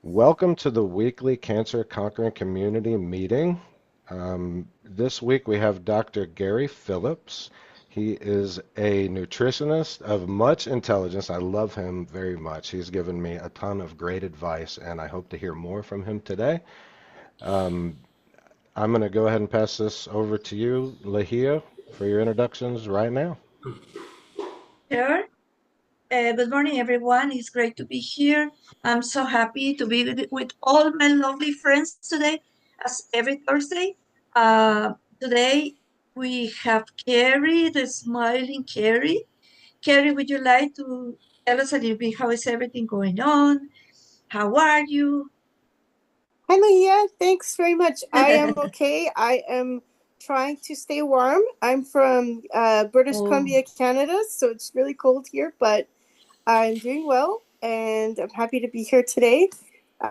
Welcome to the weekly Cancer Conquering Community meeting. This week we have Dr. Gary Phillips. He is a nutritionist of much intelligence. I love him very much. He's given me a ton of great advice, and I hope to hear more from him today. Um, I'm going to go ahead and pass this over to you, Lahia, for your introductions right now. Sure. Good morning, everyone. It's great to be here. I'm so happy to be with all my lovely friends today, as every Thursday. Today we have Carrie, the smiling Carrie. Carrie, would you like to tell us a little bit how is everything going on? How are you? Hi, Leah. Thanks very much. I am okay. I am trying to stay warm. I'm from British Columbia, Canada, so it's really cold here, but I'm doing well, and I'm happy to be here today.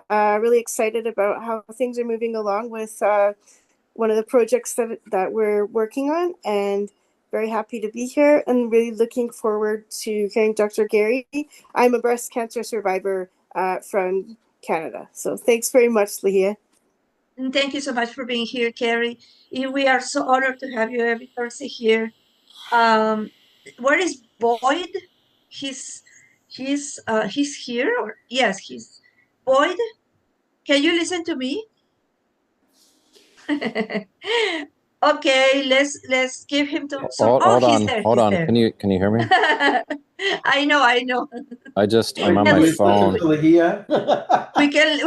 Really excited about how things are moving along with one of the projects that we're working on, and very happy to be here and really looking forward to hearing Dr. Gary. I'm a breast cancer survivor from Canada. So thanks very much, Leah. And thank you so much for being here, Carrie. We are so honored to have you every Thursday here. Where is Boyd? He's he's here, or yes, he's Boyd. Can you listen to me? Okay, let's give him some. Oh, Hold he's on, there. hold He's on. there. Can you hear me? I know. I'm on my phone. We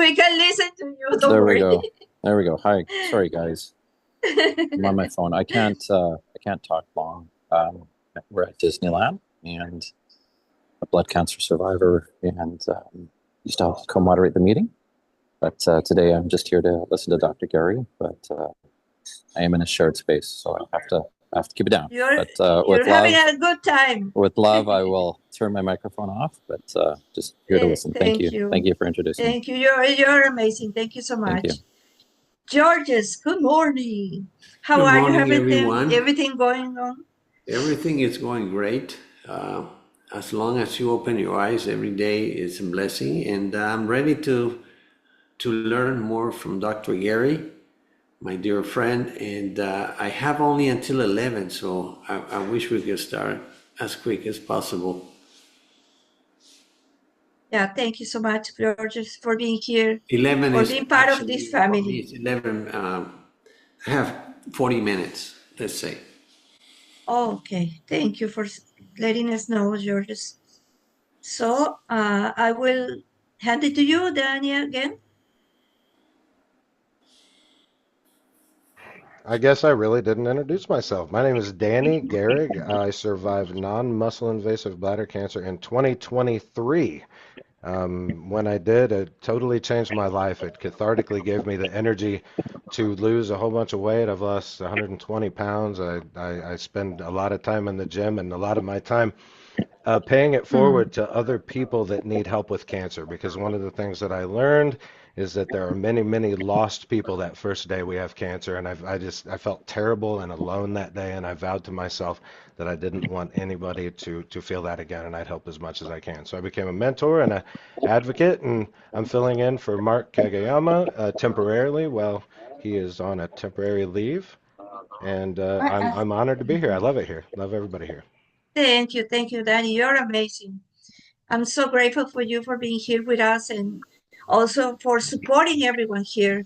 can listen to you. Don't There we worry. go. There we go. Hi. Sorry, guys. I'm on my phone. I can't talk long. We're at Disneyland, and a blood cancer survivor, and used to help co-moderate the meeting. But today I'm just here to listen to Dr. Gary. But I am in a shared space, so I have to keep it down. You're with having love, a good time. with love, I will turn my microphone off. But just here to listen. Thank you. Thank you for introducing me. Thank you. You're amazing. Thank you so much. Thank you. Georges, good morning. How Good are morning, you? everyone. Everything going on? Everything is going great. As long as you open your eyes every day is a blessing, and I'm ready to learn more from Dr. Gary, my dear friend. And I have only until 11, so I wish we could start as quick as possible. Yeah, thank you so much, Georges, for being here. 11 for is being part actually, of this family. It's 11. I have 40 minutes, let's say. Okay, thank you for letting us know, Georges. So I will hand it to you, Danny, again. I guess I really didn't introduce myself. My name is Danny Gehrig. I survived non-muscle invasive bladder cancer in 2023. When I did, it totally changed my life. It cathartically gave me the energy to lose a whole bunch of weight. I've lost 120 pounds. I spend a lot of time in the gym and a lot of my time paying it forward to other people that need help with cancer. Because one of the things that I learned is that there are many, many lost people that first day we have cancer. And I felt terrible and alone that day. And I vowed to myself that I didn't want anybody to feel that again. And I'd help as much as I can. So I became a mentor and an advocate. And I'm filling in for Mark Kageyama temporarily while he is on a temporary leave. And I'm honored to be here. I love it here. Love everybody here. Thank you, Danny. You're amazing. I'm so grateful for you for being here with us and also for supporting everyone here.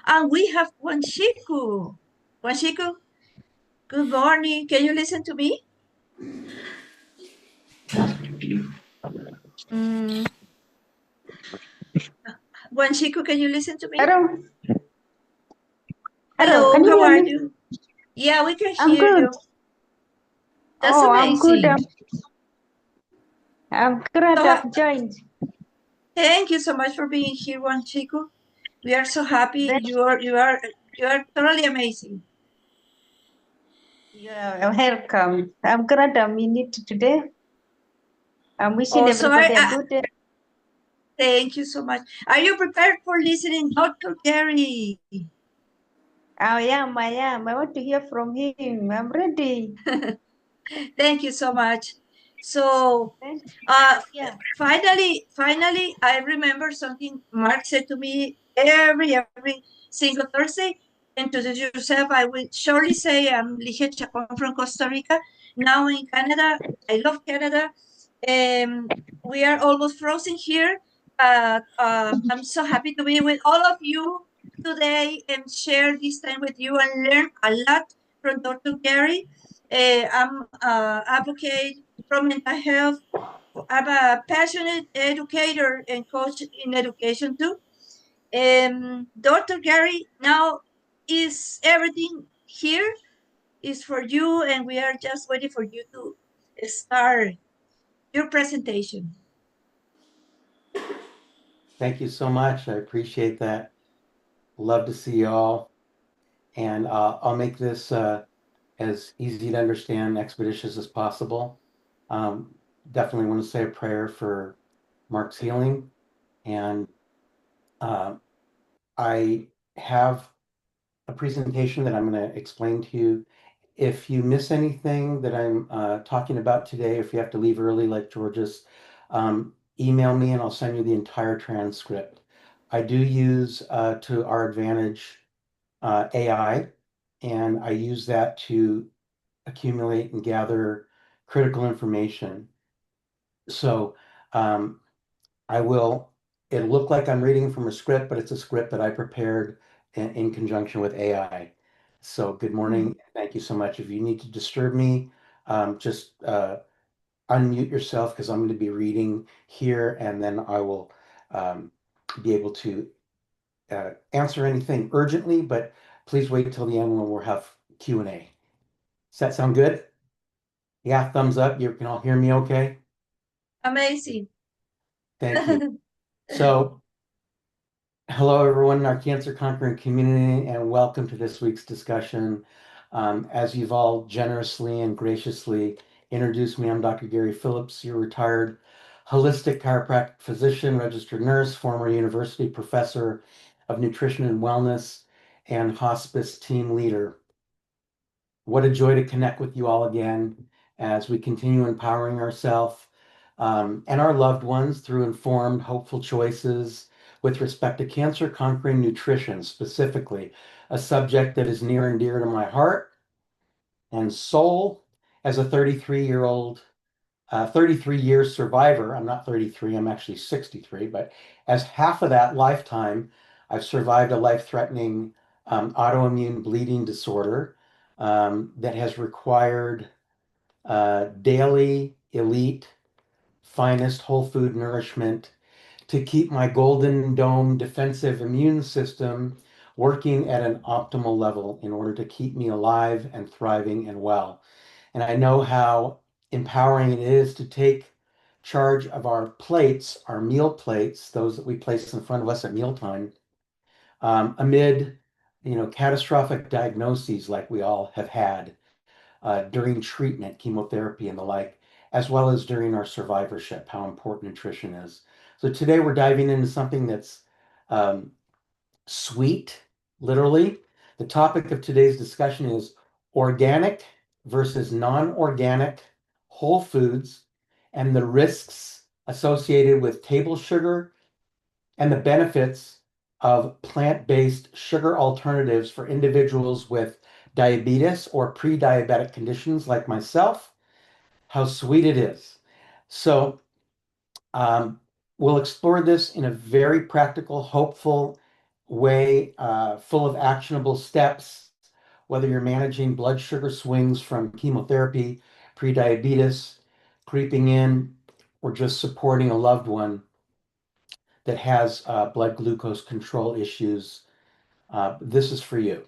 And we have Wanshiku. Wanshiku, good morning. Can you listen to me? Wanshiku, can you listen to me? Hello. Hello, Can you how hear are me? you? Yeah, we can I'm hear good. you. That's I'm good. amazing. I'm glad So, I've joined. thank you so much for being here, Wanchiku. We are so happy. You are totally amazing. You're welcome. I'm glad I'm in it today. I'm wishing Also, everybody a good day. thank you so much. Are you prepared for listening, Dr. Gary? I am. I want to hear from him. I'm ready. Thank you so much. So Okay. yeah, finally, I remember something Mark said to me every single Thursday. Introduce yourself. I will surely say I'm Ligia Chacon from Costa Rica, now in Canada. I love Canada. We are almost frozen here, but I'm so happy to be with all of you today and share this time with you and learn a lot from Dr. Gary. I'm advocate from mental health. I'm a passionate educator and coach in education too. Dr. Gary, now is everything here is for you, and we are just waiting for you to start your presentation. Thank you so much. I appreciate that. Love to see you all. And I'll make this as easy to understand, expeditious as possible. Um, Definitely want to say a prayer for Mark's healing. And uh, I have a presentation that I'm going to explain to you. If you miss anything that I'm talking about today, if you have to leave early like George's, email me and I'll send you the entire transcript. I do use to our advantage AI, and I use that to accumulate and gather critical information. So um, I will, it'll look like I'm reading from a script, but it's a script that I prepared in conjunction with AI. So good Hmm. morning. Thank you so much. If you need to disturb me, just unmute yourself because I'm going to be reading here and then I will um, be able to answer anything urgently, but please wait till the end when we'll have Q&A. Does that sound good? Yeah, thumbs up. You can all hear me okay? Amazing. Thank you. So, hello everyone in our Cancer Conquering community, and welcome to this week's discussion. As you've all generously and graciously introduced me, I'm Dr. Gary Phillips, your retired holistic chiropractic physician, registered nurse, former university professor of nutrition and wellness, and hospice team leader. What a joy to connect with you all again as we continue empowering ourselves and our loved ones through informed, hopeful choices with respect to cancer conquering nutrition, specifically, a subject that is near and dear to my heart and soul as a 33-year survivor. I'm not 33, I'm actually 63, but as half of that lifetime, I've survived a life-threatening autoimmune bleeding disorder that has required daily, elite, finest whole food nourishment to keep my golden dome defensive immune system working at an optimal level in order to keep me alive and thriving and well. And I know how empowering it is to take charge of our plates, our meal plates, those that we place in front of us at mealtime, amid catastrophic diagnoses like we all have had during treatment, chemotherapy, and the like, as well as during our survivorship, how important nutrition is. So today we're diving into something that's um, sweet, literally. The topic of today's discussion is organic versus non-organic whole foods and the risks associated with table sugar and the benefits of plant-based sugar alternatives for individuals with diabetes or pre-diabetic conditions like myself, how sweet it is. So um, we'll explore this in a very practical, hopeful way, full of actionable steps, whether you're managing blood sugar swings from chemotherapy, pre-diabetes, creeping in, or just supporting a loved one that has blood glucose control issues. This is for you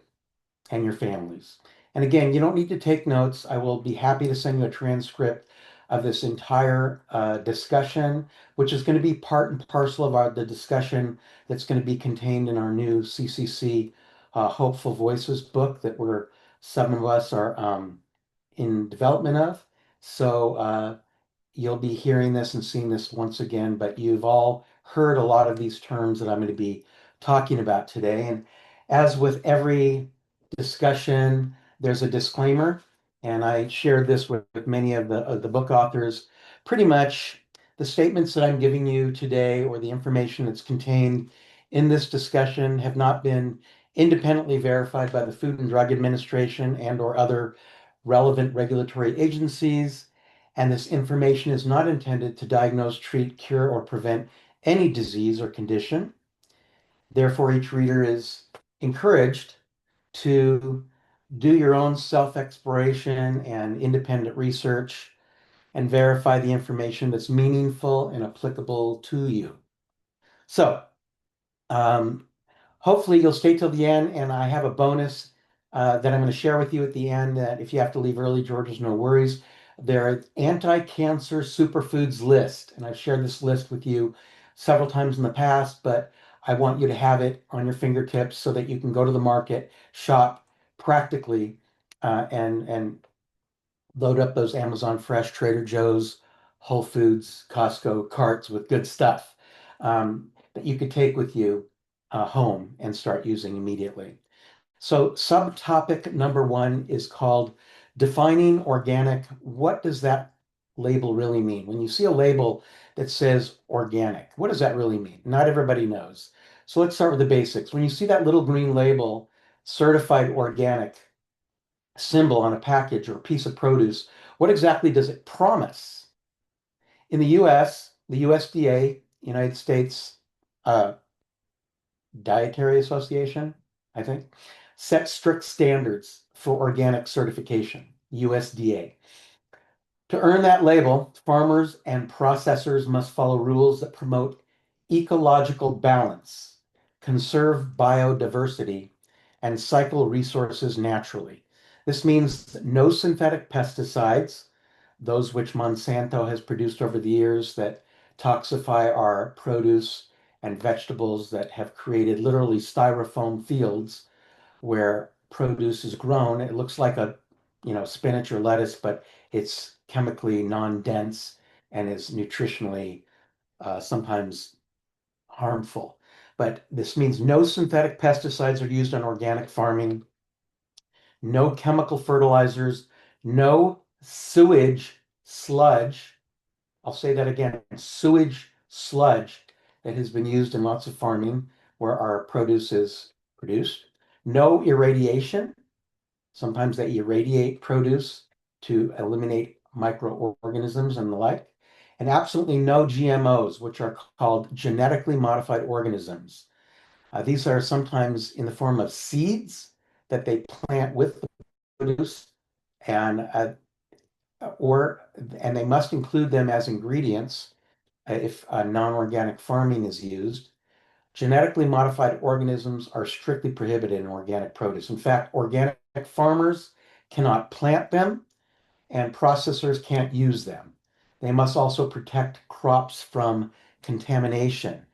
and your families. And again, you don't need to take notes. I will be happy to send you a transcript of this entire discussion, which is going to be part and parcel of the discussion that's going to be contained in our new CCC Hopeful Voices book that some of us are in development of. So you'll be hearing this and seeing this once again, but you've all heard a lot of these terms that I'm going to be talking about today. And as with every discussion, there's a disclaimer, and I shared this with many of the book authors pretty much the statements that I'm giving you today or the information that's contained in this discussion have not been independently verified by the Food and Drug Administration and or other relevant regulatory agencies. And this information is not intended to diagnose, treat, cure, or prevent any disease or condition. Therefore, each reader is encouraged to do your own self-exploration and independent research and verify the information that's meaningful and applicable to you. So, um, hopefully you'll stay till the end, and I have a bonus that I'm going to share with you at the end that if you have to leave early, George, there's no worries. Their anti-cancer superfoods list, and I've shared this list with you several times in the past, but I want you to have it on your fingertips so that you can go to the market, shop practically, and load up those Amazon Fresh, Trader Joe's, Whole Foods, Costco carts with good stuff that you could take with you home and start using immediately. So subtopic number 1 is called defining organic. What does that label really mean? When you see a label that says organic, what does that really mean? Not everybody knows. So let's start with the basics. When you see that little green label, certified organic, symbol on a package or a piece of produce, what exactly does it promise? In the US, the USDA, United States uh, Dietary Association, I think, sets strict standards for organic certification, USDA. To earn that label, farmers and processors must follow rules that promote ecological balance, conserve biodiversity, and cycle resources naturally. This means no synthetic pesticides, those which Monsanto has produced over the years that toxify our produce and vegetables that have created literally styrofoam fields where produce is grown. It looks like a, spinach or lettuce, but it's chemically non-dense and is nutritionally sometimes harmful. But this means no synthetic pesticides are used on organic farming, no chemical fertilizers, no sewage sludge. I'll say that again, sewage sludge that has been used in lots of farming where our produce is produced. No irradiation. Sometimes they irradiate produce to eliminate microorganisms and the like. And absolutely no GMOs, which are called genetically modified organisms. These are sometimes in the form of seeds that they plant with the produce, and and they must include them as ingredients if non-organic farming is used. Genetically modified organisms are strictly prohibited in organic produce. In fact, organic farmers cannot plant them and processors can't use them. They must also protect crops from contamination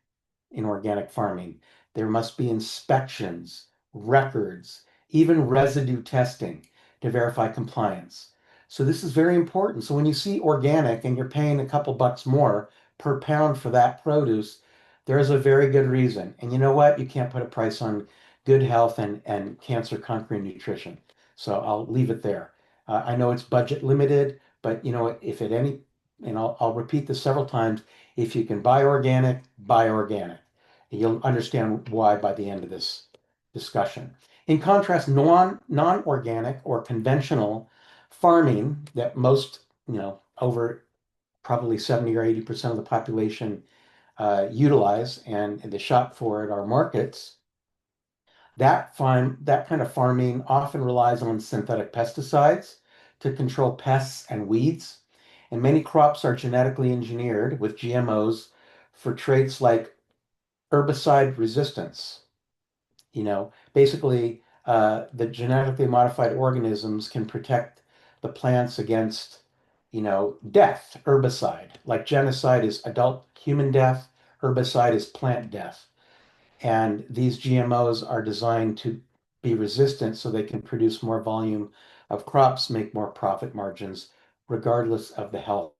in organic farming. There must be inspections, records, even residue testing to verify compliance. So this is very important. So when you see organic and you're paying a couple bucks more per pound for that produce, there is a very good reason. And you know what? You can't put a price on good health and cancer conquering nutrition. So I'll leave it there. I know it's budget limited, but if at any, and I'll repeat this several times, if you can buy organic, buy organic. You'll understand why by the end of this discussion. In contrast, non-organic or conventional farming that most, over probably 70 or 80% of the population utilize and the shop for at our markets, that kind of farming often relies on synthetic pesticides to control pests and weeds. And many crops are genetically engineered with GMOs for traits like herbicide resistance. Basically, the genetically modified organisms can protect the plants against, death, herbicide. Like genocide is adult human death, herbicide is plant death. And these GMOs are designed to be resistant so they can produce more volume of crops, make more profit margins, regardless of the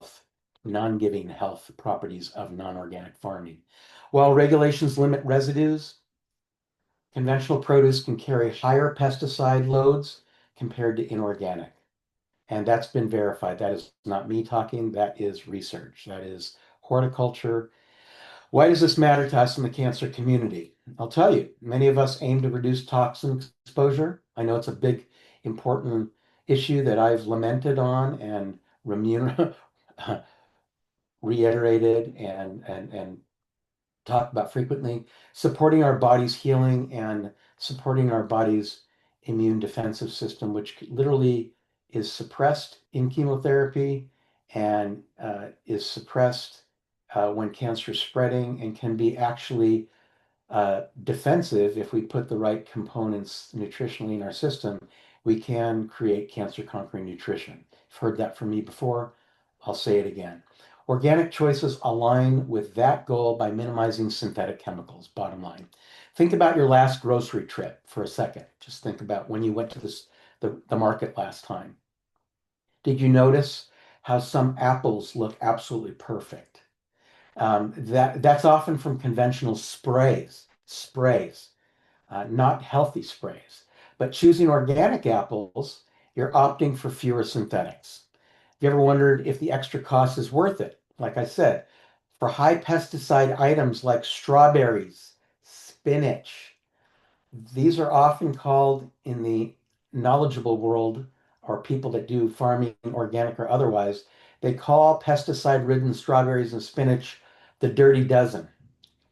non-giving health properties of non-organic farming. While regulations limit residues, conventional produce can carry higher pesticide loads compared to inorganic. And that's been verified. That is not me talking, that is research. That is horticulture. Why does this matter to us in the cancer community? I'll tell you, many of us aim to reduce toxin exposure. I know it's a big, important issue that I've lamented on and reiterated and talked about frequently. Supporting our body's healing and supporting our body's immune defensive system, which literally is suppressed in chemotherapy and is suppressed when cancer is spreading and can be actually defensive if we put the right components nutritionally in our system. We can create cancer conquering nutrition. You've heard that from me before. I'll say it again. Organic choices align with that goal by minimizing synthetic chemicals, bottom line. Think about your last grocery trip for a second. Just think about when you went to the market last time. Did you notice how some apples look absolutely perfect? That's often from conventional sprays, not healthy sprays. But choosing organic apples, you're opting for fewer synthetics. Have you ever wondered if the extra cost is worth it? Like I said, for high pesticide items like strawberries, spinach, these are often called in the knowledgeable world or people that do farming, organic or otherwise, they call pesticide-ridden strawberries and spinach the dirty dozen,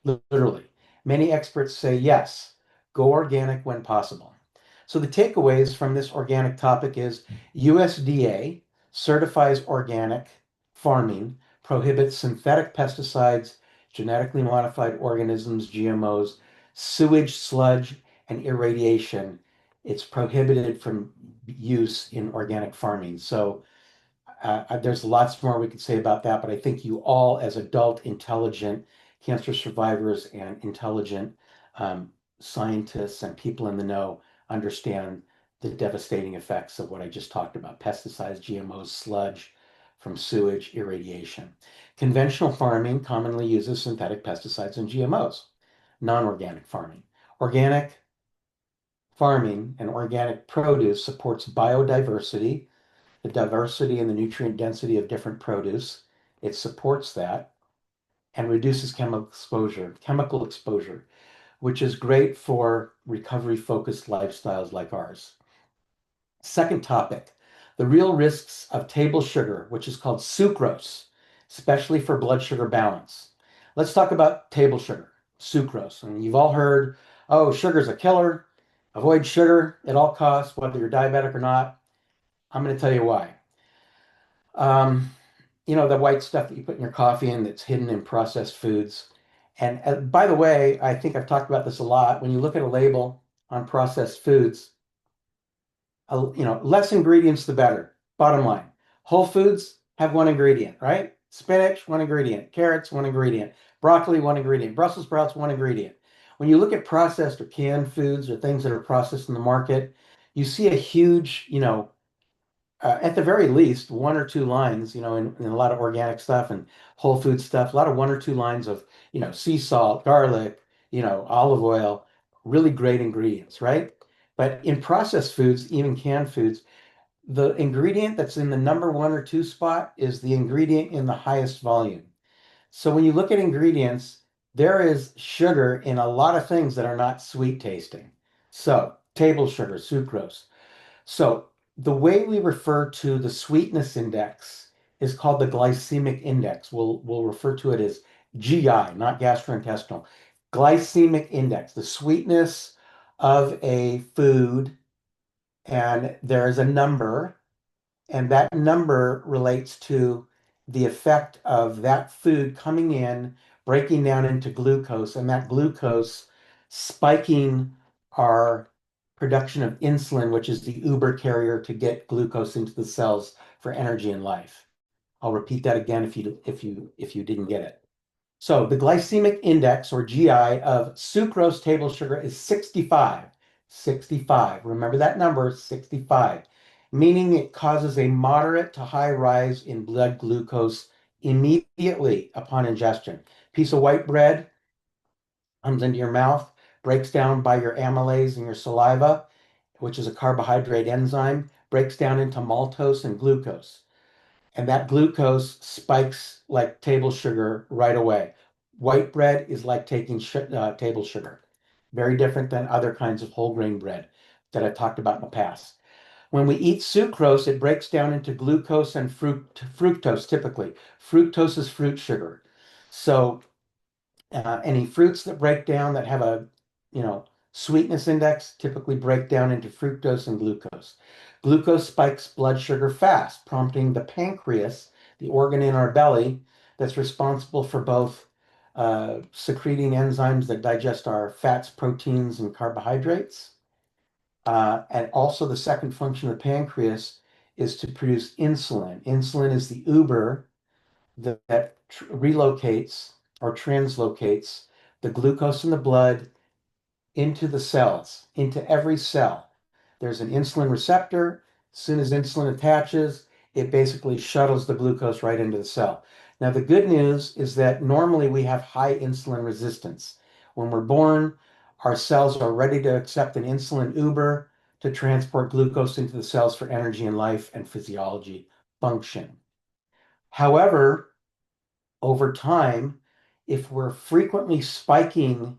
literally. Many experts say yes, go organic when possible. So the takeaways from this organic topic is USDA certifies organic farming, prohibits synthetic pesticides, genetically modified organisms, GMOs, sewage, sludge, and irradiation. It's prohibited from use in organic farming. So there's lots more we could say about that, but I think you all, as adult, intelligent cancer survivors and intelligent scientists and people in the know, understand the devastating effects of what I just talked about: pesticides, GMOs, sludge from sewage, irradiation. Conventional farming commonly uses synthetic pesticides and GMOs, non-organic farming. Organic farming and organic produce supports biodiversity, the diversity and the nutrient density of different produce. It supports that and reduces chemical exposure, which is great for recovery-focused lifestyles like ours. Second topic, the real risks of table sugar, which is called sucrose, especially for blood sugar balance. Let's talk about table sugar, sucrose. And you've all heard, oh, sugar's a killer. Avoid sugar at all costs, whether you're diabetic or not. I'm going to tell you why. Um, the white stuff that you put in your coffee and that's hidden in processed foods. And by the way, I think I've talked about this a lot. When you look at a label on processed foods, less ingredients, the better. Bottom line, whole foods have one ingredient, right? Spinach, one ingredient. Carrots, one ingredient. Broccoli, one ingredient. Brussels sprouts, one ingredient. When you look at processed or canned foods or things that are processed in the market, you see a huge, at the very least, one or two lines, in a lot of organic stuff and whole food stuff, a lot of one or two lines of, sea salt, garlic, olive oil, really great ingredients, right? But in processed foods, even canned foods, the ingredient that's in the number one or two spot is the ingredient in the highest volume. So when you look at ingredients, there is sugar in a lot of things that are not sweet tasting. So table sugar, sucrose. So the way we refer to the sweetness index is called the glycemic index. We'll refer to it as GI, not gastrointestinal. Glycemic index, the sweetness of a food, and there is a number, and that number relates to the effect of that food coming in, breaking down into glucose, and that glucose spiking our production of insulin, which is the Uber carrier to get glucose into the cells for energy and life. I'll repeat that again if you didn't get it. So the glycemic index, or GI, of sucrose table sugar is 65. 65. Remember that number, 65, meaning it causes a moderate to high rise in blood glucose immediately upon ingestion. Piece of white bread comes into your mouth, breaks down by your amylase in your saliva, which is a carbohydrate enzyme, breaks down into maltose and glucose. And that glucose spikes like table sugar right away. White bread is like taking table sugar, very different than other kinds of whole grain bread that I've talked about in the past. When we eat sucrose, it breaks down into glucose and fructose typically. Fructose is fruit sugar. So any fruits that break down that have a, you know, sweetness index typically break down into fructose and glucose. Glucose spikes blood sugar fast, prompting the pancreas, the organ in our belly that's responsible for both secreting enzymes that digest our fats, proteins, and carbohydrates. And also the second function of the pancreas is to produce insulin. Insulin is the Uber that relocates or translocates the glucose in the blood into the cells, into every cell. There's an insulin receptor. As soon as insulin attaches, it basically shuttles the glucose right into the cell. Now, the good news is that normally we have high insulin resistance. When we're born, our cells are ready to accept an insulin Uber to transport glucose into the cells for energy and life and physiology function. However, over time, if we're frequently spiking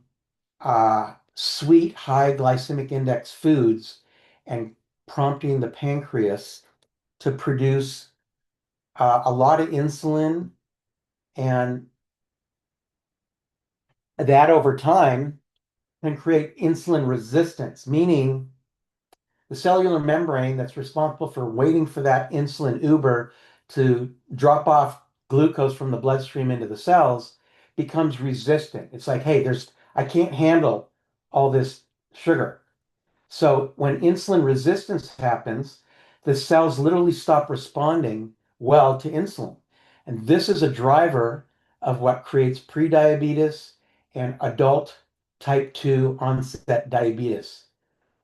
sweet, high glycemic index foods and prompting the pancreas to produce a lot of insulin, and that over time can create insulin resistance, meaning the cellular membrane that's responsible for waiting for that insulin Uber to drop off glucose from the bloodstream into the cells becomes resistant. It's like, hey, I can't handle all this sugar. So when insulin resistance happens, the cells literally stop responding well to insulin. And this is a driver of what creates prediabetes and adult type 2 onset diabetes.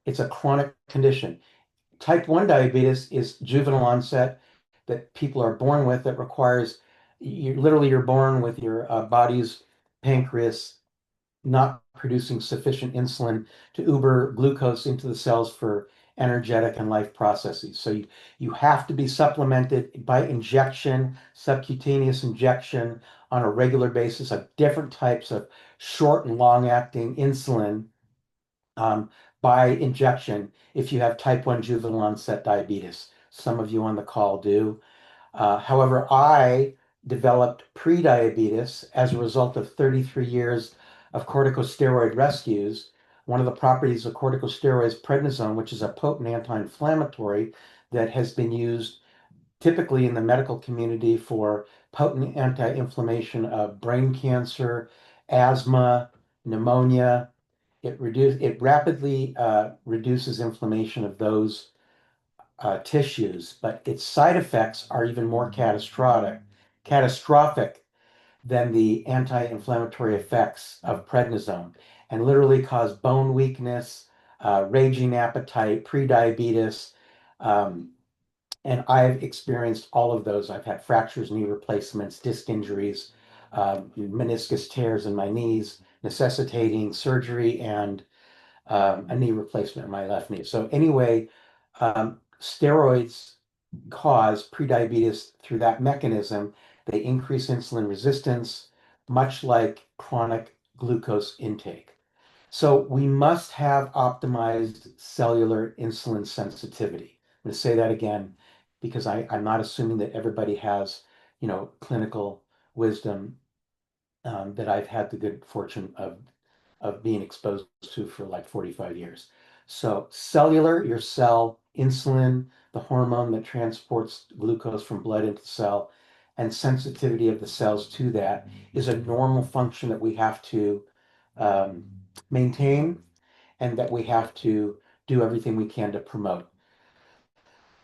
It's a chronic condition. Type 1 diabetes is juvenile onset that people are born with that requires you're born with your body's pancreas not producing sufficient insulin to uber glucose into the cells for energetic and life processes. So you have to be supplemented by injection, subcutaneous injection on a regular basis of different types of short and long acting insulin by injection if you have type 1 juvenile onset diabetes. Some of you on the call do. However, I developed prediabetes as a result of 33 years of corticosteroid rescues. One of the properties of corticosteroids, prednisone, which is a potent anti-inflammatory that has been used typically in the medical community for potent anti-inflammation of brain cancer, asthma, pneumonia. It rapidly reduces inflammation of those tissues, but its side effects are even more catastrophic than the anti-inflammatory effects of prednisone, and literally cause bone weakness, raging appetite, prediabetes, um, and I've experienced all of those. I've had fractures, knee replacements, disc injuries, meniscus tears in my knees, necessitating surgery and a knee replacement in my left knee. So anyway, steroids cause prediabetes through that mechanism. They increase insulin resistance, much like chronic glucose intake. So we must have optimized cellular insulin sensitivity. I'm going to say that again because I'm not assuming that everybody has, clinical wisdom that I've had the good fortune of being exposed to for like 45 years. So cellular, your cell, insulin, the hormone that transports glucose from blood into the cell, and sensitivity of the cells to that is a normal function that we have to um, maintain and that we have to do everything we can to promote.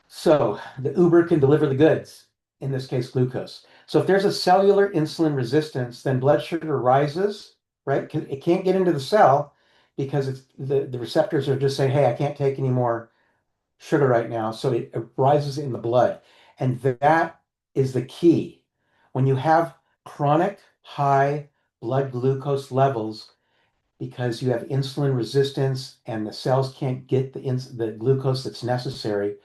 So the Uber can deliver the goods, in this case, glucose. So if there's a cellular insulin resistance, then blood sugar rises, right? It can't get into the cell because the receptors are just saying, hey, I can't take any more sugar right now. So it rises in the blood. And that is the key. When you have chronic high blood glucose levels, because you have insulin resistance and the cells can't get the glucose that's necessary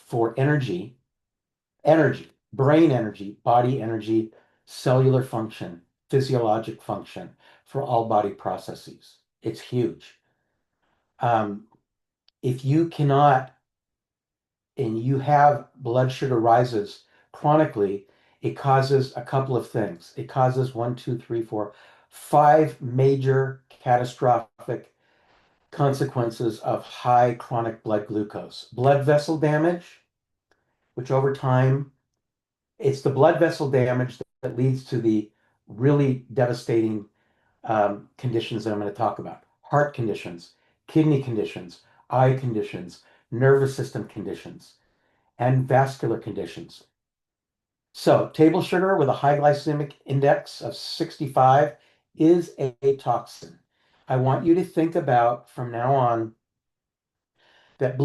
for energy, brain energy, body energy, cellular function, physiologic function for all body processes. It's huge. If you cannot, and you have blood sugar rises chronically, it causes a couple of things. It causes one, two, three, four, five major catastrophic consequences of high chronic blood glucose. Blood vessel damage, which over time, it's the blood vessel damage that leads to the really devastating conditions that I'm going to talk about. Heart conditions, kidney conditions, eye conditions, nervous system conditions, and vascular conditions. So, table sugar with a high glycemic index of 65 is a toxin. I want you to think about from now on that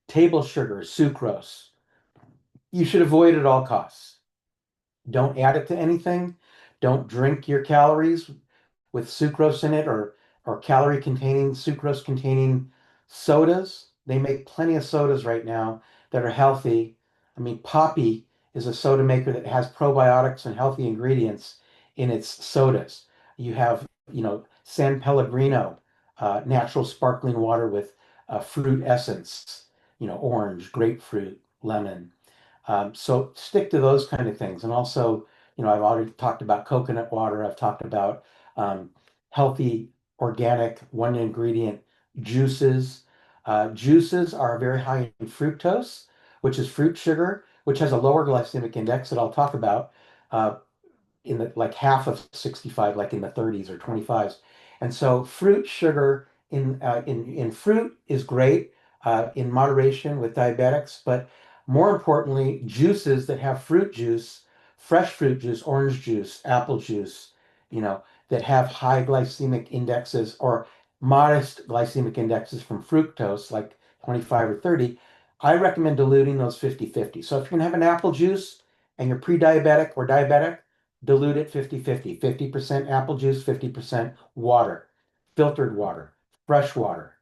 table sugar, sucrose, you should avoid at all costs. Don't add it to anything. Don't drink your calories with sucrose in it or calorie containing sucrose containing sodas. They make plenty of sodas right now that are healthy. I mean, Poppy is a soda maker that has probiotics and healthy ingredients in its sodas. You have, San Pellegrino, natural sparkling water with fruit essence, orange, grapefruit, lemon. So stick to those kind of things. And also, I've already talked about coconut water. I've talked about um, healthy, organic, one ingredient juices. Juices are very high in fructose, which is fruit sugar, which has a lower glycemic index that I'll talk about. Uh, in the like half of 65, like in the 30s or 25s. And so fruit sugar in fruit is great in moderation with diabetics, but more importantly, juices that have fruit juice, fresh fruit juice, orange juice, apple juice, that have high glycemic indexes or modest glycemic indexes from fructose, like 25 or 30, I recommend diluting those 50-50. So if you're going to have an apple juice and you're pre-diabetic or diabetic, dilute it 50-50. 50% apple juice, 50% water, filtered water, fresh water.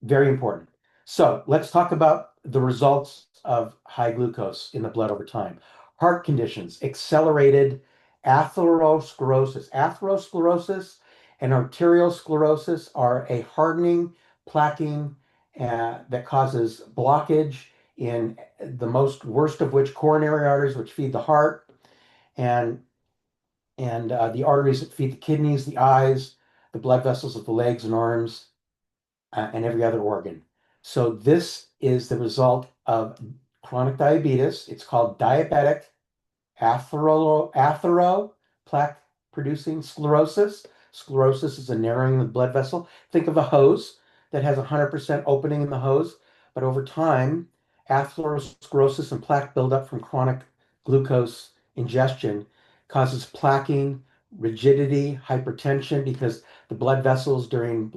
Very important. So let's talk about the results of high glucose in the blood over time. Heart conditions, accelerated atherosclerosis. Atherosclerosis and arterial sclerosis are a hardening, plaquing that causes blockage in the most worst of which coronary arteries, which feed the heart, and the arteries that feed the kidneys, the eyes, the blood vessels of the legs and arms, and every other organ. So this is the result of chronic diabetes. It's called diabetic plaque producing sclerosis. Sclerosis is a narrowing of the blood vessel. Think of a hose that has 100% opening in the hose, but over time, atherosclerosis and plaque buildup from chronic glucose ingestion causes plaquing, rigidity, hypertension, because the blood vessels during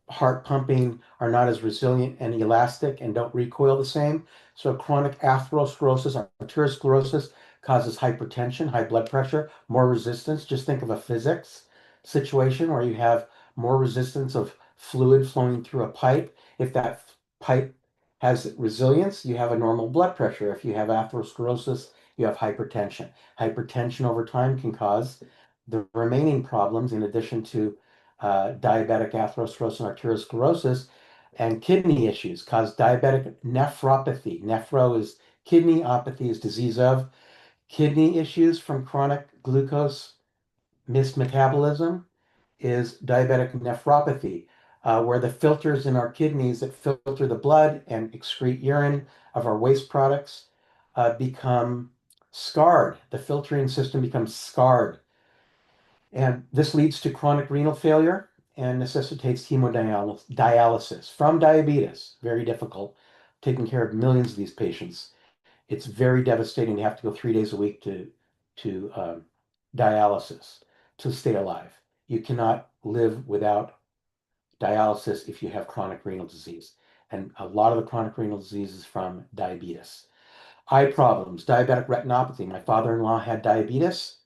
heart pumping are not as resilient and elastic and don't recoil the same. So chronic atherosclerosis, arteriosclerosis causes hypertension, high blood pressure, more resistance. Just think of a physics situation where you have more resistance of fluid flowing through a pipe. If that pipe has resilience, you have a normal blood pressure. If you have atherosclerosis, you have hypertension. Hypertension over time can cause the remaining problems in addition to diabetic atherosclerosis and arteriosclerosis, and kidney issues cause diabetic nephropathy. Nephro is kidney, opathy is disease of. Kidney issues from chronic glucose mismetabolism is diabetic nephropathy, where the filters in our kidneys that filter the blood and excrete urine of our waste products become scarred. The filtering system becomes scarred. And this leads to chronic renal failure and necessitates hemodialysis from diabetes. Very difficult, taking care of millions of these patients. It's very devastating to have to go 3 days a week to dialysis to stay alive. You cannot live without dialysis if you have chronic renal disease. And a lot of the chronic renal disease is from diabetes. Eye problems, diabetic retinopathy. My father-in-law had diabetes.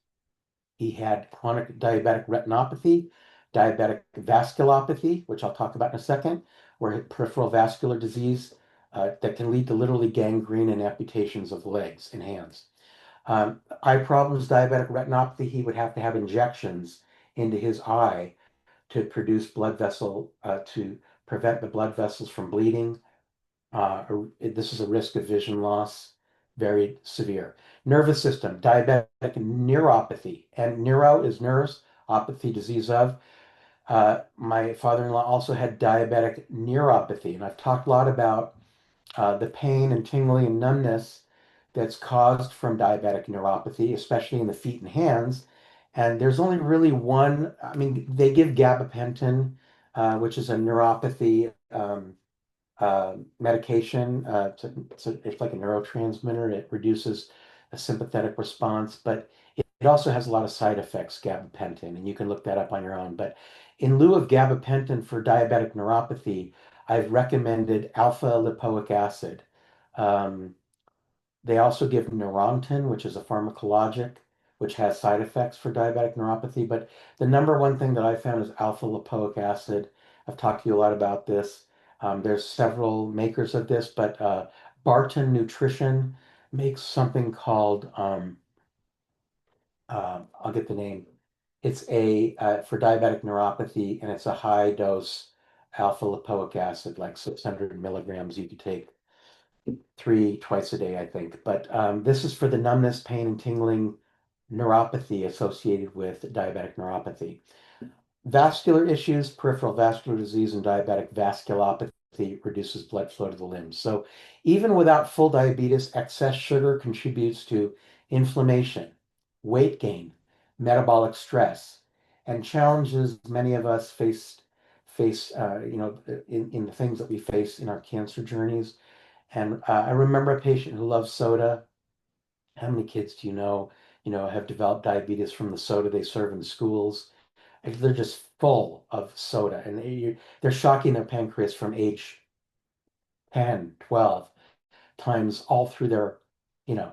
He had chronic diabetic retinopathy, diabetic vasculopathy, which I'll talk about in a second, where peripheral vascular disease that can lead to literally gangrene and amputations of legs and hands. Eye problems, diabetic retinopathy, he would have to have injections into his eye to produce blood vessel, to prevent the blood vessels from bleeding. This is a risk of vision loss, very severe. Nervous system, diabetic neuropathy, and neuro is nerves, opathy, disease of. My father-in-law also had diabetic neuropathy, and I've talked a lot about the pain and tingling and numbness that's caused from diabetic neuropathy, especially in the feet and hands. And there's only really one, I mean, they give gabapentin, which is a neuropathy medication. It's like a neurotransmitter. It reduces a sympathetic response, but it also has a lot of side effects, gabapentin, and you can look that up on your own. But in lieu of gabapentin for diabetic neuropathy, I've recommended alpha lipoic acid. Um, they also give Neurontin, which is a pharmacologic, which has side effects for diabetic neuropathy. But the number one thing that I found is alpha lipoic acid. I've talked to you a lot about this. There's several makers of this, but Barton Nutrition makes something called, I'll get the name. It's a for diabetic neuropathy, and it's a high dose alpha lipoic acid, like 600 milligrams. You could take three twice a day, I think. But this is for the numbness, pain, and tingling neuropathy associated with diabetic neuropathy. Vascular issues, peripheral vascular disease, and diabetic vasculopathy reduces blood flow to the limbs. So even without full diabetes, excess sugar contributes to inflammation, weight gain, metabolic stress, and challenges many of us face in the things that we face in our cancer journeys. And I remember a patient who loves soda. How many kids do have developed diabetes from the soda they serve in the schools? Like, they're just full of soda, and they're shocking their pancreas from age 10, 12 times all through their, you know,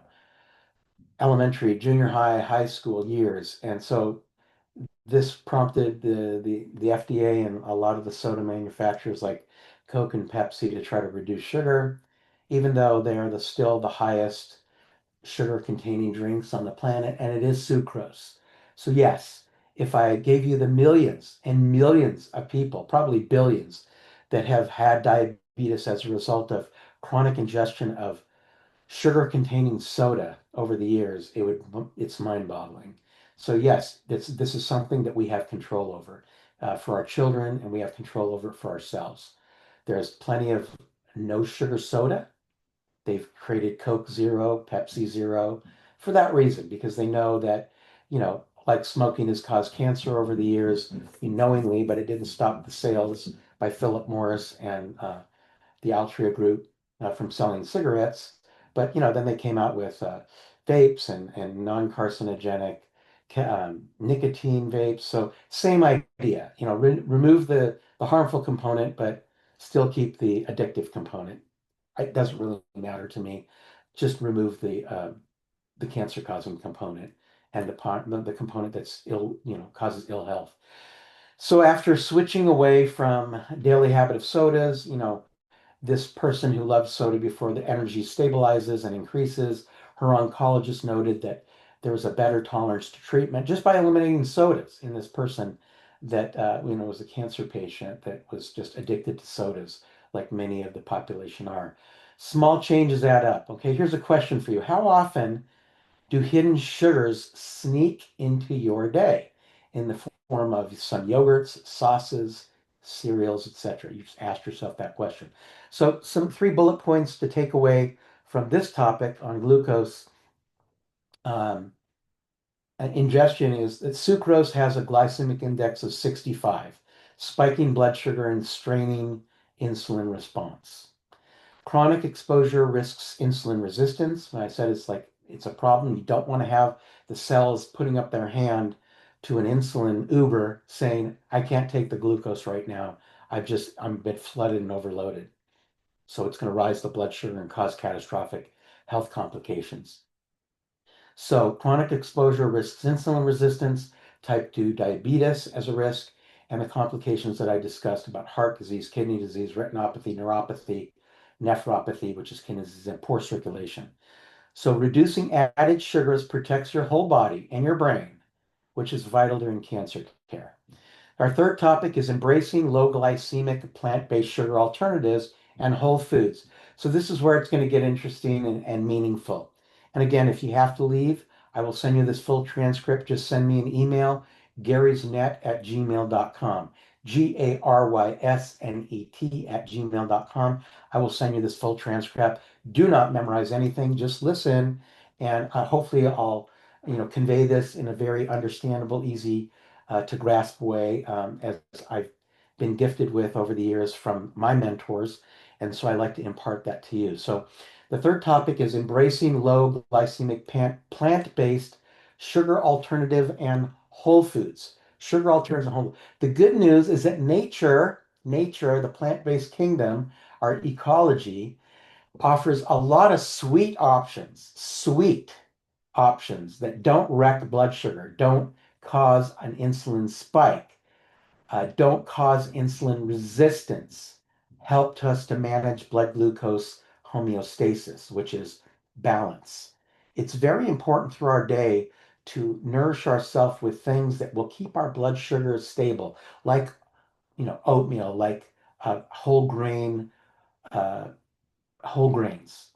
elementary, junior high, high school years. And so this prompted the FDA and a lot of the soda manufacturers like Coke and Pepsi to try to reduce sugar, even though they are still the highest sugar containing drinks on the planet, and it is sucrose. So, yes, if I gave you the millions and millions of people, probably billions, that have had diabetes as a result of chronic ingestion of sugar containing soda over the years, it's mind-boggling. So yes, this is something that we have control over for our children, and we have control over it for ourselves. There's plenty of no sugar soda. They've created Coke Zero, Pepsi Zero for that reason, because they know that, like smoking has caused cancer over the years, knowingly, but it didn't stop the sales by Philip Morris and the Altria Group from selling cigarettes. But then they came out with vapes and non-carcinogenic nicotine vapes. So same idea, remove the harmful component, but still keep the addictive component. It doesn't really matter to me. Just remove the cancer-causing component and the component that's causes ill health. So after switching away from daily habit of sodas, this person who loved soda before the energy stabilizes and increases, her oncologist noted that there was a better tolerance to treatment just by eliminating sodas in this person that was a cancer patient that was just addicted to sodas, like many of the population are. Small changes add up. Okay, here's a question for you. How often do hidden sugars sneak into your day in the form of some yogurts, sauces, cereals, etc.? You just ask yourself that question. So some 3 bullet points to take away from this topic on glucose um, ingestion is that sucrose has a glycemic index of 65, spiking blood sugar and straining insulin response. Chronic exposure risks insulin resistance. When I said it's a problem, you don't want to have the cells putting up their hand to an insulin Uber saying, I can't take the glucose right now. I'm a bit flooded and overloaded. So it's going to rise the blood sugar and cause catastrophic health complications. So chronic exposure risks insulin resistance, type 2 diabetes as a risk, and the complications that I discussed about heart disease, kidney disease, retinopathy, neuropathy, nephropathy, which is kidney disease, and poor circulation. So reducing added sugars protects your whole body and your brain, which is vital during cancer care. Our third topic is embracing low glycemic plant-based sugar alternatives and whole foods. So this is where it's going to get interesting and meaningful. And again, if you have to leave, I will send you this full transcript. Just send me an email, garysnet@gmail.com. GARYSNET@gmail.com. I will send you this full transcript. Do not memorize anything, just listen, and hopefully I'll convey this in a very understandable, easy to grasp way, as I've been gifted with over the years from my mentors. And so I like to impart that to you. So the third topic is embracing low glycemic plant-based sugar alternative and whole foods. Sugar alternatives and whole. The good news is that nature, the plant-based kingdom, our ecology, offers a lot of sweet options that don't wreck blood sugar, don't cause an insulin spike, don't cause insulin resistance, help us to manage blood glucose homeostasis, which is balance. It's very important through our day to nourish ourselves with things that will keep our blood sugar stable, like oatmeal, like whole grain uh, whole grains,